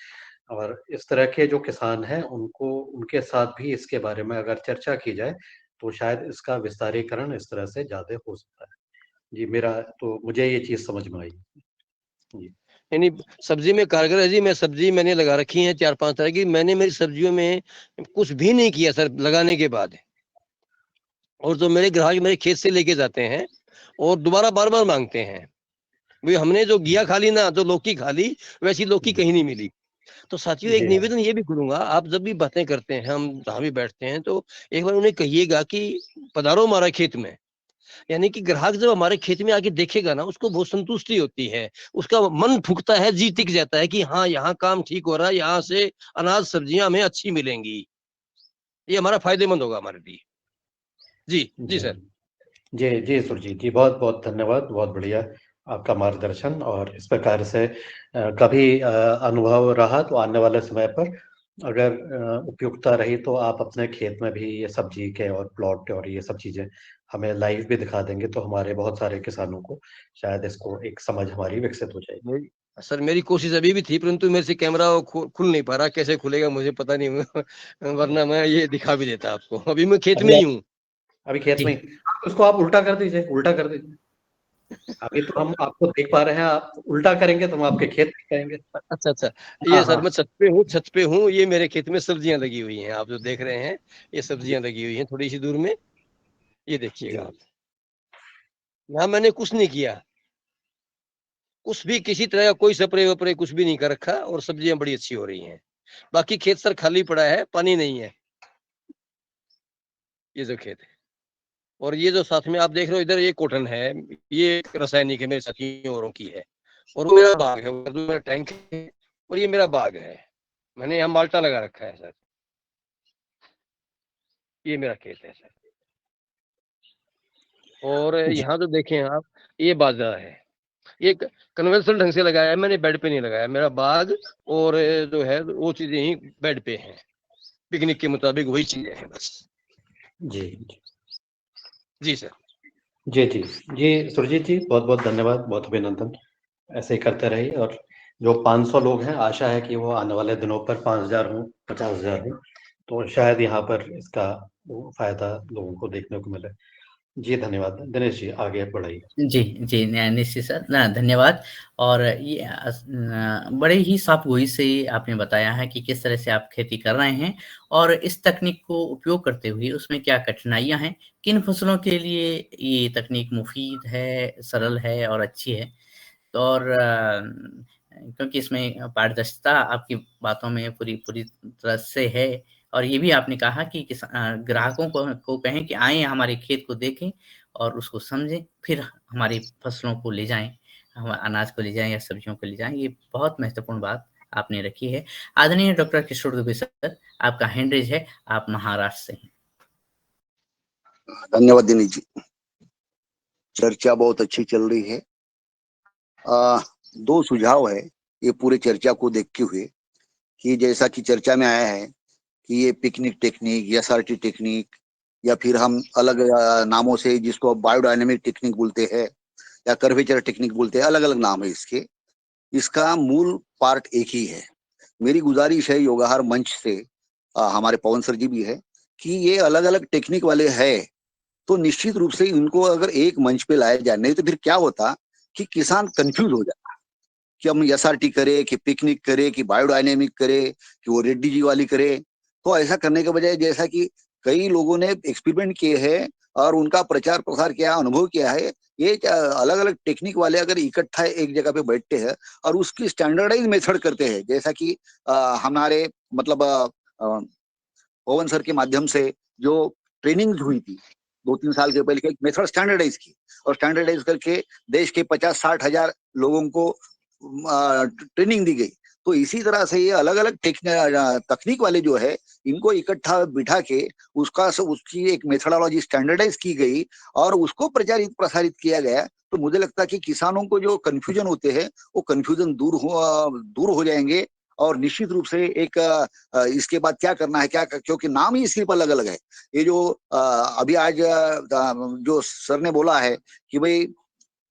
और इस तरह के जो किसान हैं उनको उनके साथ भी इसके बारे में अगर चर्चा की जाए, तो शायद इसका विस्तारीकरण इस तरह से ज़्यादा हो सकता है। जी, मेरा तो मुझे ये चीज़ समझ में आई। जी। यानी सब्जी में कारगर है जी। मैं सब्जी मैंने लगा रखी है 4-5 तरह की। मैंने मेरी सब्जियों में कुछ भी नहीं किया सर लगाने के बाद। और जो मेरे ग्राहक मेरे खेत से लेके जाते हैं और दोबारा बार-बार मांगते हैं, भाई हमने जो घिया खा ली ना, जो लौकी खा ली, वैसी लौकी कहीं नहीं मिली। तो साथियों एक जी निवेदन ये भी करूंगा, आप जब भी बातें करते हैं, हम जहाँ भी बैठते हैं, तो एक बार उन्हें कहिएगा कि पधारो हमारे खेत में। यानी कि ग्राहक जब हमारे खेत में आके देखेगा ना, उसको बहुत संतुष्टि होती है, उसका मन फूकता है, जी टिक जाता है कि हाँ यहाँ काम ठीक हो रहा है, यहाँ से अनाज सब्जियां हमें अच्छी मिलेंगी, ये हमारा फायदेमंद होगा हमारे लिए। जी जी सर। जी जी सुरजीत जी, बहुत बहुत धन्यवाद, बहुत बढ़िया आपका मार्गदर्शन। और इस प्रकार से कभी अनुभव रहा तो आने वाले समय पर अगर उपयुक्तता रही तो आप अपने खेत में भी ये सब्जी के और प्लॉट और ये सब चीजें हमें लाइव भी दिखा देंगे, तो हमारे बहुत सारे किसानों को शायद इसको एक समझ हमारी विकसित हो जाएगी। सर मेरी कोशिश अभी भी थी, परंतु मेरे से कैमरा खुल नहीं पा रहा, कैसे खुलेगा मुझे पता नहीं वरना मैं ये दिखा भी देता आपको। अभी मैं खेत में ही हूँ। अभी खेत जी। में ही उसको आप उल्टा कर दीजिए, उल्टा कर दीजिए। अभी तो हम आपको देख पा रहे हैं, आप उल्टा करेंगे तो हम आपके खेत दिखाएंगे। अच्छा अच्छा, हाँ ये सर हाँ मैं छत पे हूँ। ये मेरे खेत में सब्जियां लगी हुई हैं, आप जो देख रहे हैं, ये सब्जियां लगी हुई हैं थोड़ी सी दूर में, ये देखिएगा आप। यहाँ मैंने कुछ नहीं किया, कुछ भी किसी तरह का कोई स्प्रे वप्रे कुछ भी नहीं कर रखा, और सब्जियां बड़ी अच्छी हो रही हैं। बाकी खेत सर खाली पड़ा है, पानी नहीं है, ये जो खेत है। और ये जो साथ में आप देख रहे हो इधर, ये कॉटन है, ये रासायनिक है, मेरे साथियों औरों की है। और वो मेरा बाग है, वो मेरा टैंक है, और ये मेरा बाग है। मैंने यहाँ माल्टा लगा रखा है सर, ये मेरा खेत है सर। और यहाँ तो देखें आप, ये बाजरा है, ये कन्वेंशनल ढंग से लगाया है मैंने, बेड पे नहीं लगाया। मेरा बाग और जो है वो चीजें ही बेड पे हैं, पिकनिक के मुताबिक वही चीजें हैं बस। जी जी सर। जी जी जी सुरजीत जी, बहुत बहुत धन्यवाद, बहुत अभिनंदन। ऐसे ही करते रहिए। और जो 500 लोग हैं, आशा है कि वो आने वाले दिनों पर 5000 हो, 50,000 हो, तो शायद यहाँ पर इसका फायदा लोगों को देखने को मिले। जी धन्यवाद। दिनेश जी आगे बढ़ाइए। जी, जी, निश्चित सर, धन्यवाद। और ये बड़े ही साफ़-गोई से आपने बताया है कि किस तरह से आप खेती कर रहे हैं और इस तकनीक को उपयोग करते हुए उसमें क्या कठिनाइयाँ हैं, किन फसलों के लिए ये तकनीक मुफ़ीद है, सरल है और अच्छी है। तो और क्योंकि इसमें पारदर्शिता आपकी बातों में पूरी पूरी तरह से है और ये भी आपने कहा कि ग्राहकों को कहें कि आएँ हमारे खेत को देखें और उसको समझें, फिर हमारी फसलों को ले जाएँ, हम अनाज को ले जाएँ या सब्जियों को ले जाएँ, ये बहुत महत्वपूर्ण बात आपने रखी है। आदरणीय डॉक्टर किशोर दुबे सर, आपका हैंड रेज़ है, आप महाराष्ट्र से हैं। धन्यवाद दिनेश जी। चर्चा बहुत अच्छी चल रही है। 2 सुझाव है ये पूरे चर्चा को देखते हुए, कि जैसा कि चर्चा में आया है कि ये पिकनिक टेक्निक, एसआरटी टेक्निक या फिर हम अलग नामों से जिसको बायोडायनेमिक टेक्निक बोलते हैं या कर्वेचर टेक्निक बोलते हैं, अलग-अलग नाम है इसके। इसका मूल पार्ट एक ही है। मेरी गुजारिश है योगाहार मंच से, हमारे पवन सर जी भी है, कि ये अलग-अलग टेक्निक वाले हैं, तो निश्चित रूप से इनको अगर एक मंच पे लाया जाए, नहीं तो फिर क्या होता कि किसान कंफ्यूज हो जाता कि हम एसआरटी करे कि पिकनिक करे कि बायोडायनेमिक करे कि वो रेड्डी जी वाली करे। तो ऐसा करने के बजाय जैसा कि कई लोगों ने एक्सपेरिमेंट किए हैं और उनका प्रचार प्रसार किया, अनुभव किया है, ये अलग अलग टेक्निक वाले अगर इकट्ठा एक जगह पे बैठते हैं और उसकी स्टैंडर्डाइज मेथड करते हैं, जैसा कि हमारे मतलब पवन सर के माध्यम से जो ट्रेनिंग हुई थी 2-3 साल के पहले, एक मेथड स्टैंडर्डाइज की और स्टैंडर्डाइज करके देश के 50-60 हजार लोगों को ट्रेनिंग दी गई। तो इसी तरह से ये अलग-अलग तकनीक वाले जो है, इनको इकट्ठा बिठा के उसकी एक मेथोडोलॉजी स्टैंडर्डाइज की गई और उसको प्रचारित प्रसारित किया गया। तो मुझे लगता है कि किसानों को जो कन्फ्यूजन होते हैं, वो कन्फ्यूजन दूर हो जाएंगे और निश्चित रूप से एक इसके बाद क्या करना है, क्योंकि नाम ही सिर्फ अलग-अलग है। ये जो अभी आज जो सर ने बोला है कि भाई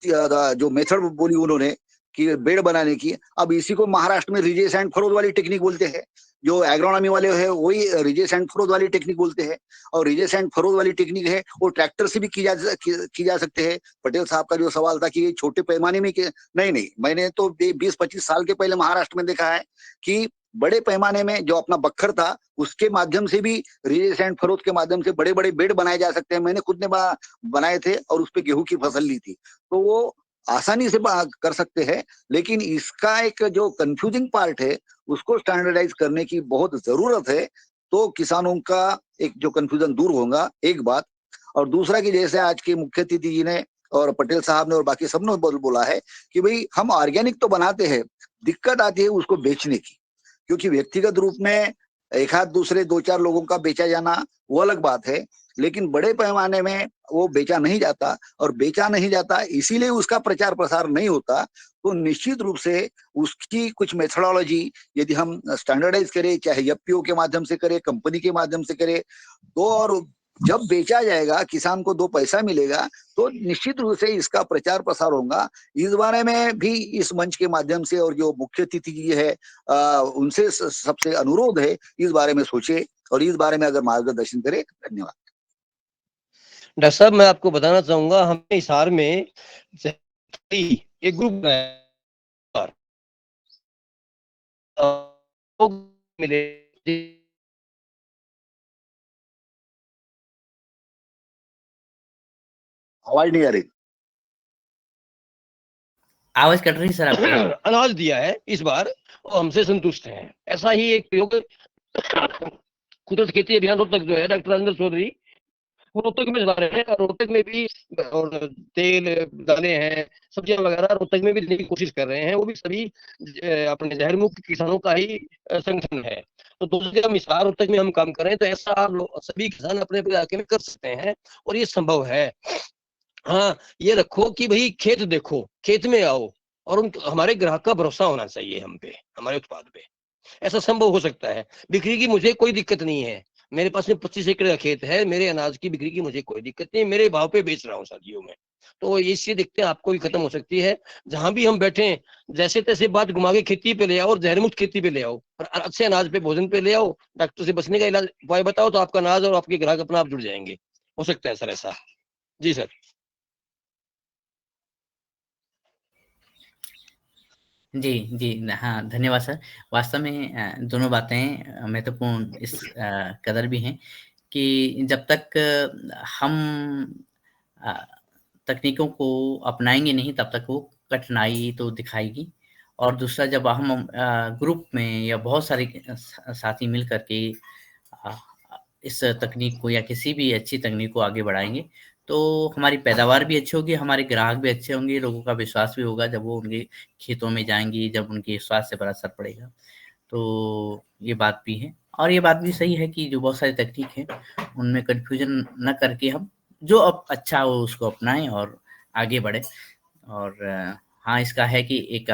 जो मेथड बोली उन्होंने कि बेड बनाने की, अब इसी को महाराष्ट्र में रिजेस एंड फरोज वाली टेक्निक बोलते हैं। जो एग्रोनॉमी वाले है वही रिजेस एंड फरोद वाली टेक्निक बोलते हैं, और रिजेस एंड फरोद वाली टेक्निक है वो ट्रैक्टर से भी की जा सकते हैं। पटेल साहब का जो सवाल था कि छोटे पैमाने में नहीं, मैंने तो 20-25 साल के पहले महाराष्ट्र में देखा है कि बड़े पैमाने में जो अपना बखर था उसके माध्यम से भी रिजेस एंड फरोद के माध्यम से बड़े बड़े बेड बनाए जा सकते हैं। मैंने खुद ने बनाए थे और उस पर गेहूं की फसल ली थी, तो वो आसानी से कर सकते हैं। लेकिन इसका एक जो कंफ्यूजिंग पार्ट है उसको स्टैंडर्डाइज करने की बहुत जरूरत है, तो किसानों का एक जो कंफ्यूजन दूर होगा, एक बात। और दूसरा कि जैसे आज के मुख्य अतिथि जी ने और पटेल साहब ने और बाकी सबने बोला है कि भाई हम ऑर्गेनिक तो बनाते हैं, दिक्कत आती है उसको बेचने की, क्योंकि व्यक्तिगत रूप में एक हाथ दूसरे 2-4 लोगों का बेचा जाना वो अलग बात है, लेकिन बड़े पैमाने में वो बेचा नहीं जाता, और बेचा नहीं जाता इसीलिए उसका प्रचार प्रसार नहीं होता। तो निश्चित रूप से उसकी कुछ मेथोडोलॉजी यदि हम स्टैंडर्डाइज करें, चाहे एफपीओ के माध्यम से करें, कंपनी के माध्यम से करें, तो और जब बेचा जाएगा किसान को 2 पैसा मिलेगा, तो निश्चित रूप से इसका प्रचार प्रसार होगा। इस बारे में भी इस मंच के माध्यम से और जो मुख्य अतिथि जी है उनसे सबसे अनुरोध है इस बारे में सोचे और इस बारे में अगर मार्गदर्शन करे। धन्यवाद। डॉक्टर साहब, मैं आपको बताना चाहूंगा, हमने हिसार में एक ग्रुप बनाया, मिले, आवाज नहीं आ रही, आवाज कट रही सर आपकी। अनाज दिया है इस बार और हमसे संतुष्ट हैं। ऐसा ही एक प्रयोग कुदरत खेती अभियान रोहतक जो है, डॉक्टर राजेंद्र चौधरी वो रोहतक में चला रहे हैं, और रोहतक में भी और तेल दालें हैं, सब्जियां वगैरह रोहतक में भी देने की कोशिश कर रहे हैं। वो भी सभी अपने जहरमुक्त किसानों का ही संगठन है। तो दूसरे हम हिसार रोहतक में हम काम कर रहे हैं, तो ऐसा सभी किसान अपने अपने इलाके में कर सकते हैं और ये संभव है। हाँ, ये रखो कि भाई खेत देखो, खेत में आओ, और हमारे ग्राहक का भरोसा होना चाहिए हम पे, हमारे उत्पाद पे। ऐसा संभव हो सकता है। बिक्री की मुझे कोई दिक्कत नहीं है, मेरे पास में 25 एकड़ का खेत है, मेरे अनाज की बिक्री की मुझे कोई दिक्कत नहीं, मेरे भाव पे बेच रहा हूँ शादियों में। तो इससे देखते हैं आपको भी खत्म हो सकती है। जहां भी हम बैठे, जैसे तैसे बात घुमा के खेती पे ले आओ और जहरमुक्त खेती पे ले आओ और अच्छे अनाज पे, भोजन पे ले आओ। डॉक्टर से बचने का इलाज उपाय बताओ, तो आपका अनाज और आपके ग्राहक अपना आप जुड़ जाएंगे। हो सकता है सर ऐसा। जी सर। जी, जी। हाँ, धन्यवाद सर। वास्तव में दोनों बातें महत्वपूर्ण इस कदर भी हैं कि जब तक हम तकनीकों को अपनाएँगे नहीं तब तक वो कठिनाई तो दिखाएगी। और दूसरा, जब हम ग्रुप में या बहुत सारे साथी मिल कर के इस तकनीक को या किसी भी अच्छी तकनीक को आगे बढ़ाएँगे, तो हमारी पैदावार भी अच्छी होगी, हमारे ग्राहक भी अच्छे होंगे, लोगों का विश्वास भी होगा जब वो उनके खेतों में जाएँगी, जब उनके स्वास्थ्य पर असर पड़ेगा। तो ये बात भी है, और ये बात भी सही है कि जो बहुत सारी तकनीक है, उनमें कन्फ्यूज़न ना करके हम जो अब अच्छा हो उसको अपनाएँ और आगे बढ़ें। और हाँ, इसका है कि एक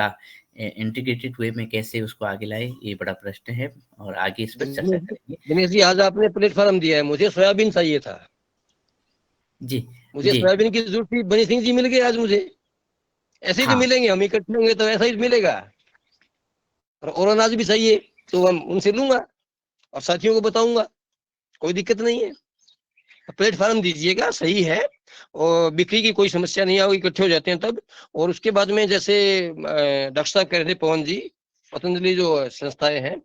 इंटीग्रेटेड वे में कैसे उसको आगे लाएँ, ये बड़ा प्रश्न है और आगे इस पर चर्चा करेंगे। दिनेश जी, आज आपने प्लेटफॉर्म दिया है, मुझे सोयाबीन चाहिए था। जी, मुझे जी। सोयाबीन की जरूरत थी, बनी सिंह जी मिल गए आज मुझे। ऐसे ही तो हाँ। मिलेंगे, हम इकट्ठे होंगे तो ऐसा ही मिलेगा। और अनाज भी चाहिए तो हम उनसे लूंगा और साथियों को बताऊंगा, कोई दिक्कत नहीं है। प्लेटफॉर्म दीजिएगा, सही है, और बिक्री की कोई समस्या नहीं आओगी, इकट्ठे हो जाते हैं तब। और उसके बाद में जैसे डॉक्टर साहब कह रहे थे, पवन जी, पतंजलि जो संस्थाएं हैं,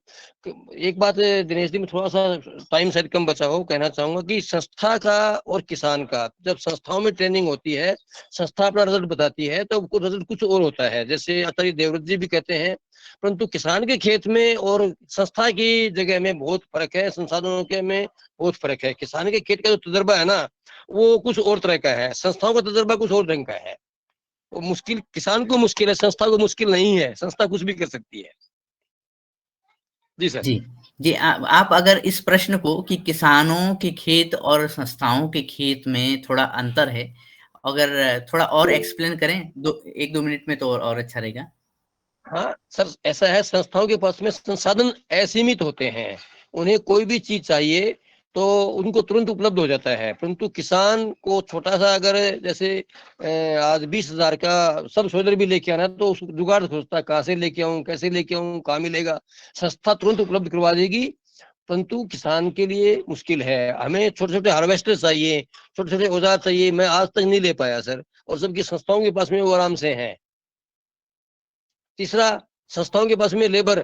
एक बात दिनेश जी में थोड़ा सा टाइम शायद कम बचा हो, कहना चाहूंगा कि संस्था का और किसान का, जब संस्थाओं में ट्रेनिंग होती है, संस्था अपना रिजल्ट बताती है, तो रिजल्ट कुछ और होता है। जैसे आचार्य देवव्रत जी भी कहते हैं, परंतु किसान के खेत में और संस्था की जगह में बहुत फर्क है, संसाधनों के में बहुत फर्क है। किसान के खेत का जो तजुर्बा है ना, वो कुछ और तरह का है, संस्थाओं का तजुर्बा कुछ और रंग का है। वो मुश्किल किसान को मुश्किल है, संस्था को मुश्किल नहीं है, संस्था कुछ भी कर सकती है। जी सर। जी, जी। आप अगर इस प्रश्न को कि किसानों के खेत और संस्थाओं के खेत में थोड़ा अंतर है, अगर थोड़ा और एक्सप्लेन करें 1-2 मिनट में, तो और अच्छा रहेगा। हाँ सर, ऐसा है, संस्थाओं के पास में संसाधन असीमित होते हैं, उन्हें कोई भी चीज चाहिए तो उनको तुरंत उपलब्ध हो जाता है। परंतु किसान को छोटा सा अगर जैसे आज 20,000 का सब सोलर भी लेके आना, तो उसको जुगाड़ सोचता है कहाँ से लेके आऊं, कैसे लेके आऊं, कहाँ मिलेगा। संस्था तुरंत उपलब्ध करवा देगी, परंतु किसान के लिए मुश्किल है। हमें छोटे छोटे हार्वेस्टर चाहिए, छोटे छोटे औजार चाहिए, मैं आज तक नहीं ले पाया सर, और सबकी संस्थाओं के पास में वो आराम से है। तीसरा, संस्थाओं के पास में लेबर,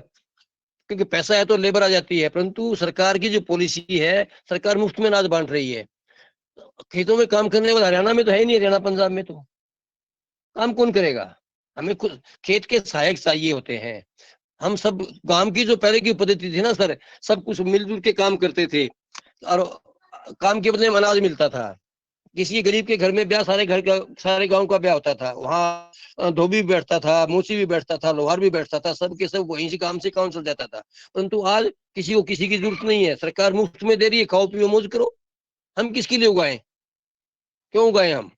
क्योंकि पैसा है तो लेबर आ जाती है, परंतु सरकार की जो पॉलिसी है, सरकार मुफ्त में अनाज बांट रही है। खेतों में काम करने वाला हरियाणा में तो है ही नहीं, हरियाणा पंजाब में तो काम कौन करेगा। हमें खुद खेत के सहायक चाहिए होते हैं। हम सब गांव की जो पहले की पद्धति थी ना सर, सब कुछ मिलजुल के काम करते थे और काम के बदले में अनाज मिलता था। किसी गरीब के घर में ब्याह, सारे घर का, सारे गांव का ब्याह होता था, वहाँ धोबी भी बैठता था, मोची भी बैठता था, लोहार भी बैठता था, सब के सब वहीं से काम चल जाता था। परंतु आज किसी को किसी की जरूरत नहीं है, सरकार मुफ्त में दे रही है, खाओ पियो मौज करो। हम किसके लिए उगाएं, क्यों उगाएं हम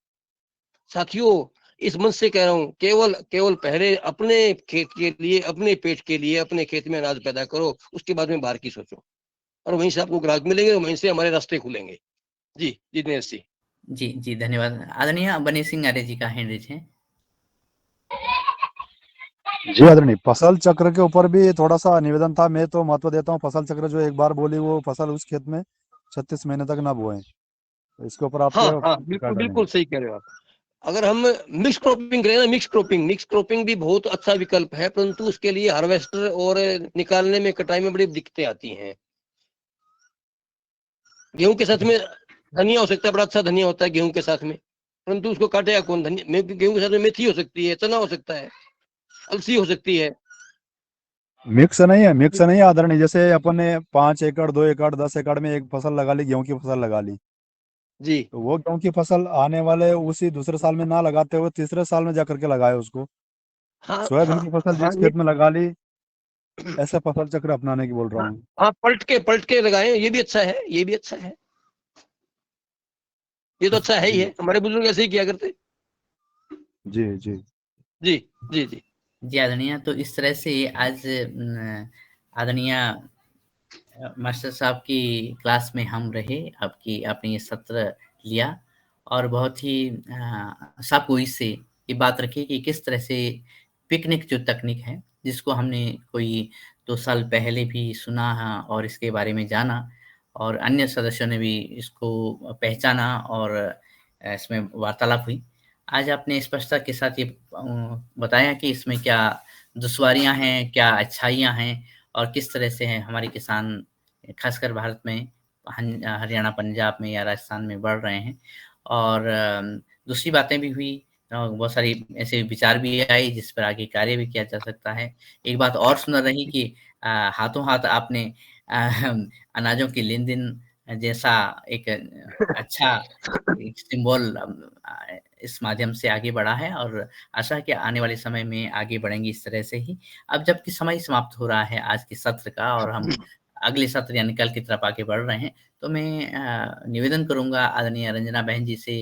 साथियों। इस मंच से कह रहा हूँ, केवल पहले अपने खेत के लिए, अपने पेट के लिए, अपने खेत में अनाज पैदा करो, उसके बाद में बाहर की सोचो, और वहीं से आपको ग्राहक मिलेंगे, वहीं से हमारे रास्ते खुलेंगे। जी दिनेश जी। जी धन्यवाद। आदरणीय बनी सिंह आर्य जी का हैंड रेज है। जी आदरणीय, फसल चक्र के ऊपर भी थोड़ा सा निवेदन था। मैं तो महत्व देता हूँ फसल चक्र, जो एक बार बोली वो फसल उस खेत में 36 महीने तक ना बोएं। तो इसके ऊपर आप हाँ हाँ, क्या बिल्कुल डालेंगे? बिल्कुल सही कह रहे हो आप। अगर हम मिक्स क्रॉपिंग करें ना, मिक्स क्रॉपिंग भी बहुत अच्छा विकल्प है, परंतु उसके लिए हार्वेस्टर और निकालने में, कटाई में बड़ी दिक्कतें आती हैं। गेहूं के साथ में धनिया हो सकता है, बड़ा अच्छा धनिया होता है गेहूं के साथ में, परंतु उसको काटेगा कौन। धनिया, गेहूं के साथ में मेथी हो सकती है, चना हो सकता है, अलसी हो सकती है। मिक्स नहीं है आदरणीय। जैसे अपन ने 5 एकड़, 2 एकड़, 10 एकड़ में एक फसल लगा ली, गेहूं की फसल लगा ली, जी तो वो गेहूं की फसल आने वाले उसी दूसरे साल में ना लगाते हुए तीसरे साल में जाकर के लगाए उसको। हाँ सोयाबीन हाँ की फसल हाँ, जिस ये खेत में लगा ली, ऐसा फसल चक्र अपनाने की बोल रहा हाँ हूँ। हाँ, पलट के लगाए, ये भी अच्छा है, ये भी अच्छा है, ये तो अच्छा है ही जी है। हमारे बुजुर्ग ऐसे ही किया करते। जी जी जी जी जी जी आदरणीय, तो इस तरह से आज आदरणीय मास्टर साहब की क्लास में हम रहे, आपने ये सत्र लिया और बहुत ही साफगोई से ये बात रखी कि किस तरह से पिकनिक जो तकनीक है, जिसको हमने कोई 2 साल पहले भी सुना है और इसके बारे में जाना, और अन्य सदस्यों ने भी इसको पहचाना और इसमें वार्तालाप हुई। आज आपने स्पष्टता के साथ ये बताया कि इसमें क्या दुश्वारियाँ हैं, क्या अच्छाइयाँ हैं और किस तरह से हैं हमारे किसान खासकर भारत में हरियाणा, पंजाब में या राजस्थान में बढ़ रहे हैं। और दूसरी बातें भी हुई, बहुत सारी ऐसे विचार भी आए जिस पर आगे कार्य भी किया जा सकता है। एक बात और सुंदर रही कि हाथों-हाथ आपने अनाजों की लेन-देन जैसा एक अच्छा एक सिंबल इस माध्यम से आगे बढ़ा है और आशा है कि आने वाले समय में आगे बढ़ेंगे इस तरह से ही। अब जबकि समय समाप्त हो रहा है आज के सत्र का और हम अगले सत्र यानी कल की तरफ आगे बढ़ रहे हैं, तो मैं निवेदन करूँगा आदरणीय रंजना बहन जी से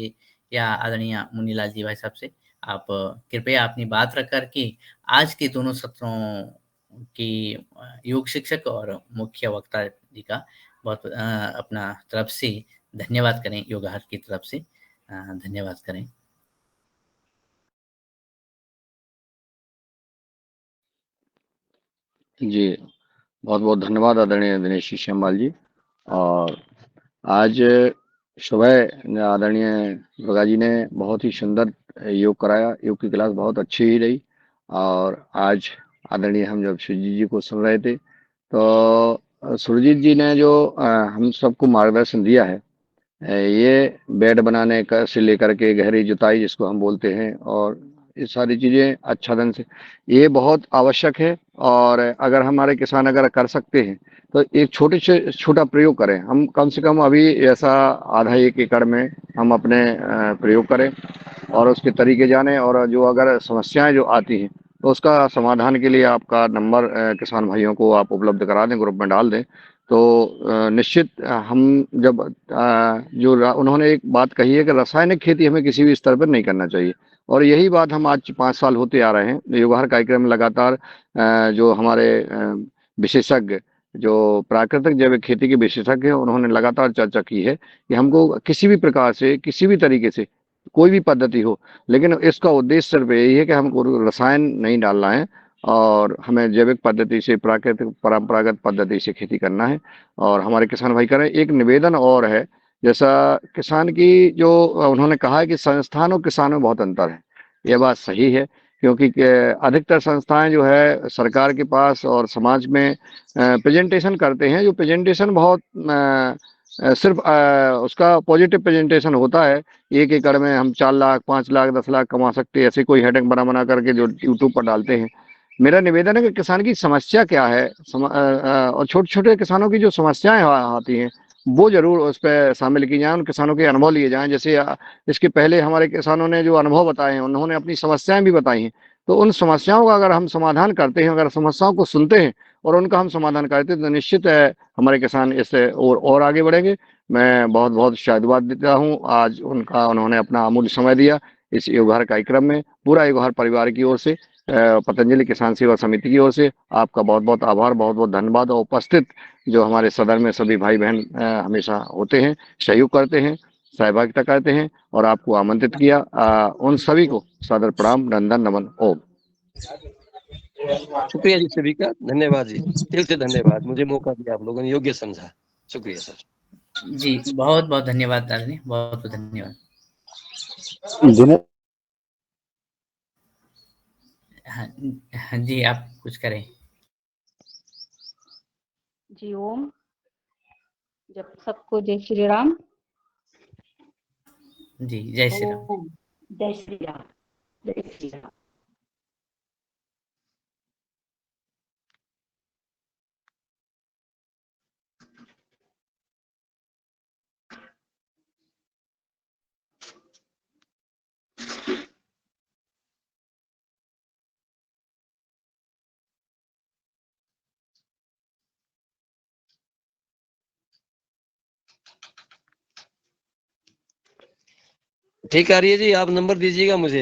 या आदरणीय मुनीलाल जी भाई साहब से, आप कृपया अपनी बात रख कर के आज के दोनों सत्रों की योग शिक्षक और मुख्य वक्ता जी का बहुत अपना तरफ से धन्यवाद करें, योगाहार की तरफ से धन्यवाद करें। जी, बहुत बहुत धन्यवाद आदरणीय दिनेश श्यामलाल जी। और आज सुबह आदरणीय बगा जी ने बहुत ही सुंदर योग कराया, योग की क्लास बहुत अच्छी ही रही। और आज आदरणीय हम जब सुरजीत जी को सुन रहे थे, तो सुरजीत जी ने जो हम सबको मार्गदर्शन दिया है, ये बेड बनाने का से लेकर के गहरी जुताई जिसको हम बोलते हैं, और ये सारी चीज़ें अच्छा ढंग से, ये बहुत आवश्यक है। और अगर हमारे किसान अगर कर सकते हैं तो एक छोटे से छोटा प्रयोग करें, हम कम से कम अभी ऐसा आधा 1 एकड़ में हम अपने प्रयोग करें और उसके तरीके जानें, और जो अगर समस्याएं जो आती हैं तो उसका समाधान के लिए आपका नंबर किसान भाइयों को आप उपलब्ध करा दें, ग्रुप में डाल दें। तो निश्चित हम जब उन्होंने एक बात कही है कि रासायनिक खेती हमें किसी भी स्तर पर नहीं करना चाहिए, और यही बात हम आज 5 साल होते आ रहे हैं। योगाहार कार्यक्रम लगातार जो हमारे विशेषज्ञ जो प्राकृतिक जैविक खेती के विशेषज्ञ हैं, उन्होंने लगातार चर्चा की है कि हमको किसी भी प्रकार से, किसी भी तरीके से, कोई भी पद्धति हो, लेकिन इसका उद्देश्य सिर्फ यही है कि हमको रसायन नहीं डालना है और हमें जैविक पद्धति से, प्राकृतिक परंपरागत पद्धति से खेती करना है और हमारे किसान भाई करें। एक निवेदन और है, जैसा किसान की जो उन्होंने कहा है कि संस्थान और किसान में बहुत अंतर है। यह बात सही है, क्योंकि अधिकतर संस्थाएं जो है सरकार के पास और समाज में प्रेजेंटेशन करते हैं, जो प्रेजेंटेशन बहुत सिर्फ उसका पॉजिटिव प्रेजेंटेशन होता है। 1 एकड़ में हम 4 लाख, 5 लाख, 10 लाख कमा सकते हैं, ऐसे कोई हेडिंग बना करके जो यूट्यूब पर डालते हैं। मेरा निवेदन है कि किसान की समस्या क्या है, और छोटे-छोटे किसानों की जो समस्याएं आती हैं, वो ज़रूर उस पे शामिल की जाएँ, उन किसानों के अनुभव लिए जाएँ। जैसे इसके पहले हमारे किसानों ने जो अनुभव बताए हैं, उन्होंने अपनी समस्याएँ भी बताई हैं। तो उन समस्याओं का अगर हम समाधान करते हैं, अगर समस्याओं को सुनते हैं और उनका हम समाधान करते हैं, तो निश्चित है हमारे किसान इससे और आगे बढ़ेंगे। मैं बहुत-बहुत शायदबाद देता हूँ, आज उन्होंने अपना अमूल्य समय दिया इस योगहार कार्यक्रम में। पूरा योगहार परिवार की ओर से, पतंजलि किसान सेवा समिति की ओर से आपका बहुत-बहुत आभार, बहुत-बहुत धन्यवाद। और उपस्थित जो हमारे सदन में सभी भाई-बहन हमेशा होते हैं, सहयोग करते हैं, सहभागिता करते हैं और आपको आमंत्रित किया। उन सभी को सादर प्रणाम, वंदन, नमन, ओम। शुक्रिया जी सभी का, धन्यवाद जी, दिल से धन्यवाद, मुझे मौका दिया, आप लोगों ने योग्य समझा। शुक्रिया सर जी, बहुत-बहुत धन्यवाद दार्जिलिंग, बहुत-बहुत धन्यवाद। हाँ जी, आप कुछ करें। जी ओम। जब सबको जय श्री राम। जी, जय श्री राम। ओम, जय श्री राम, जय श्री राम। ठीक आ रही है जी, आप नंबर दीजिएगा मुझे।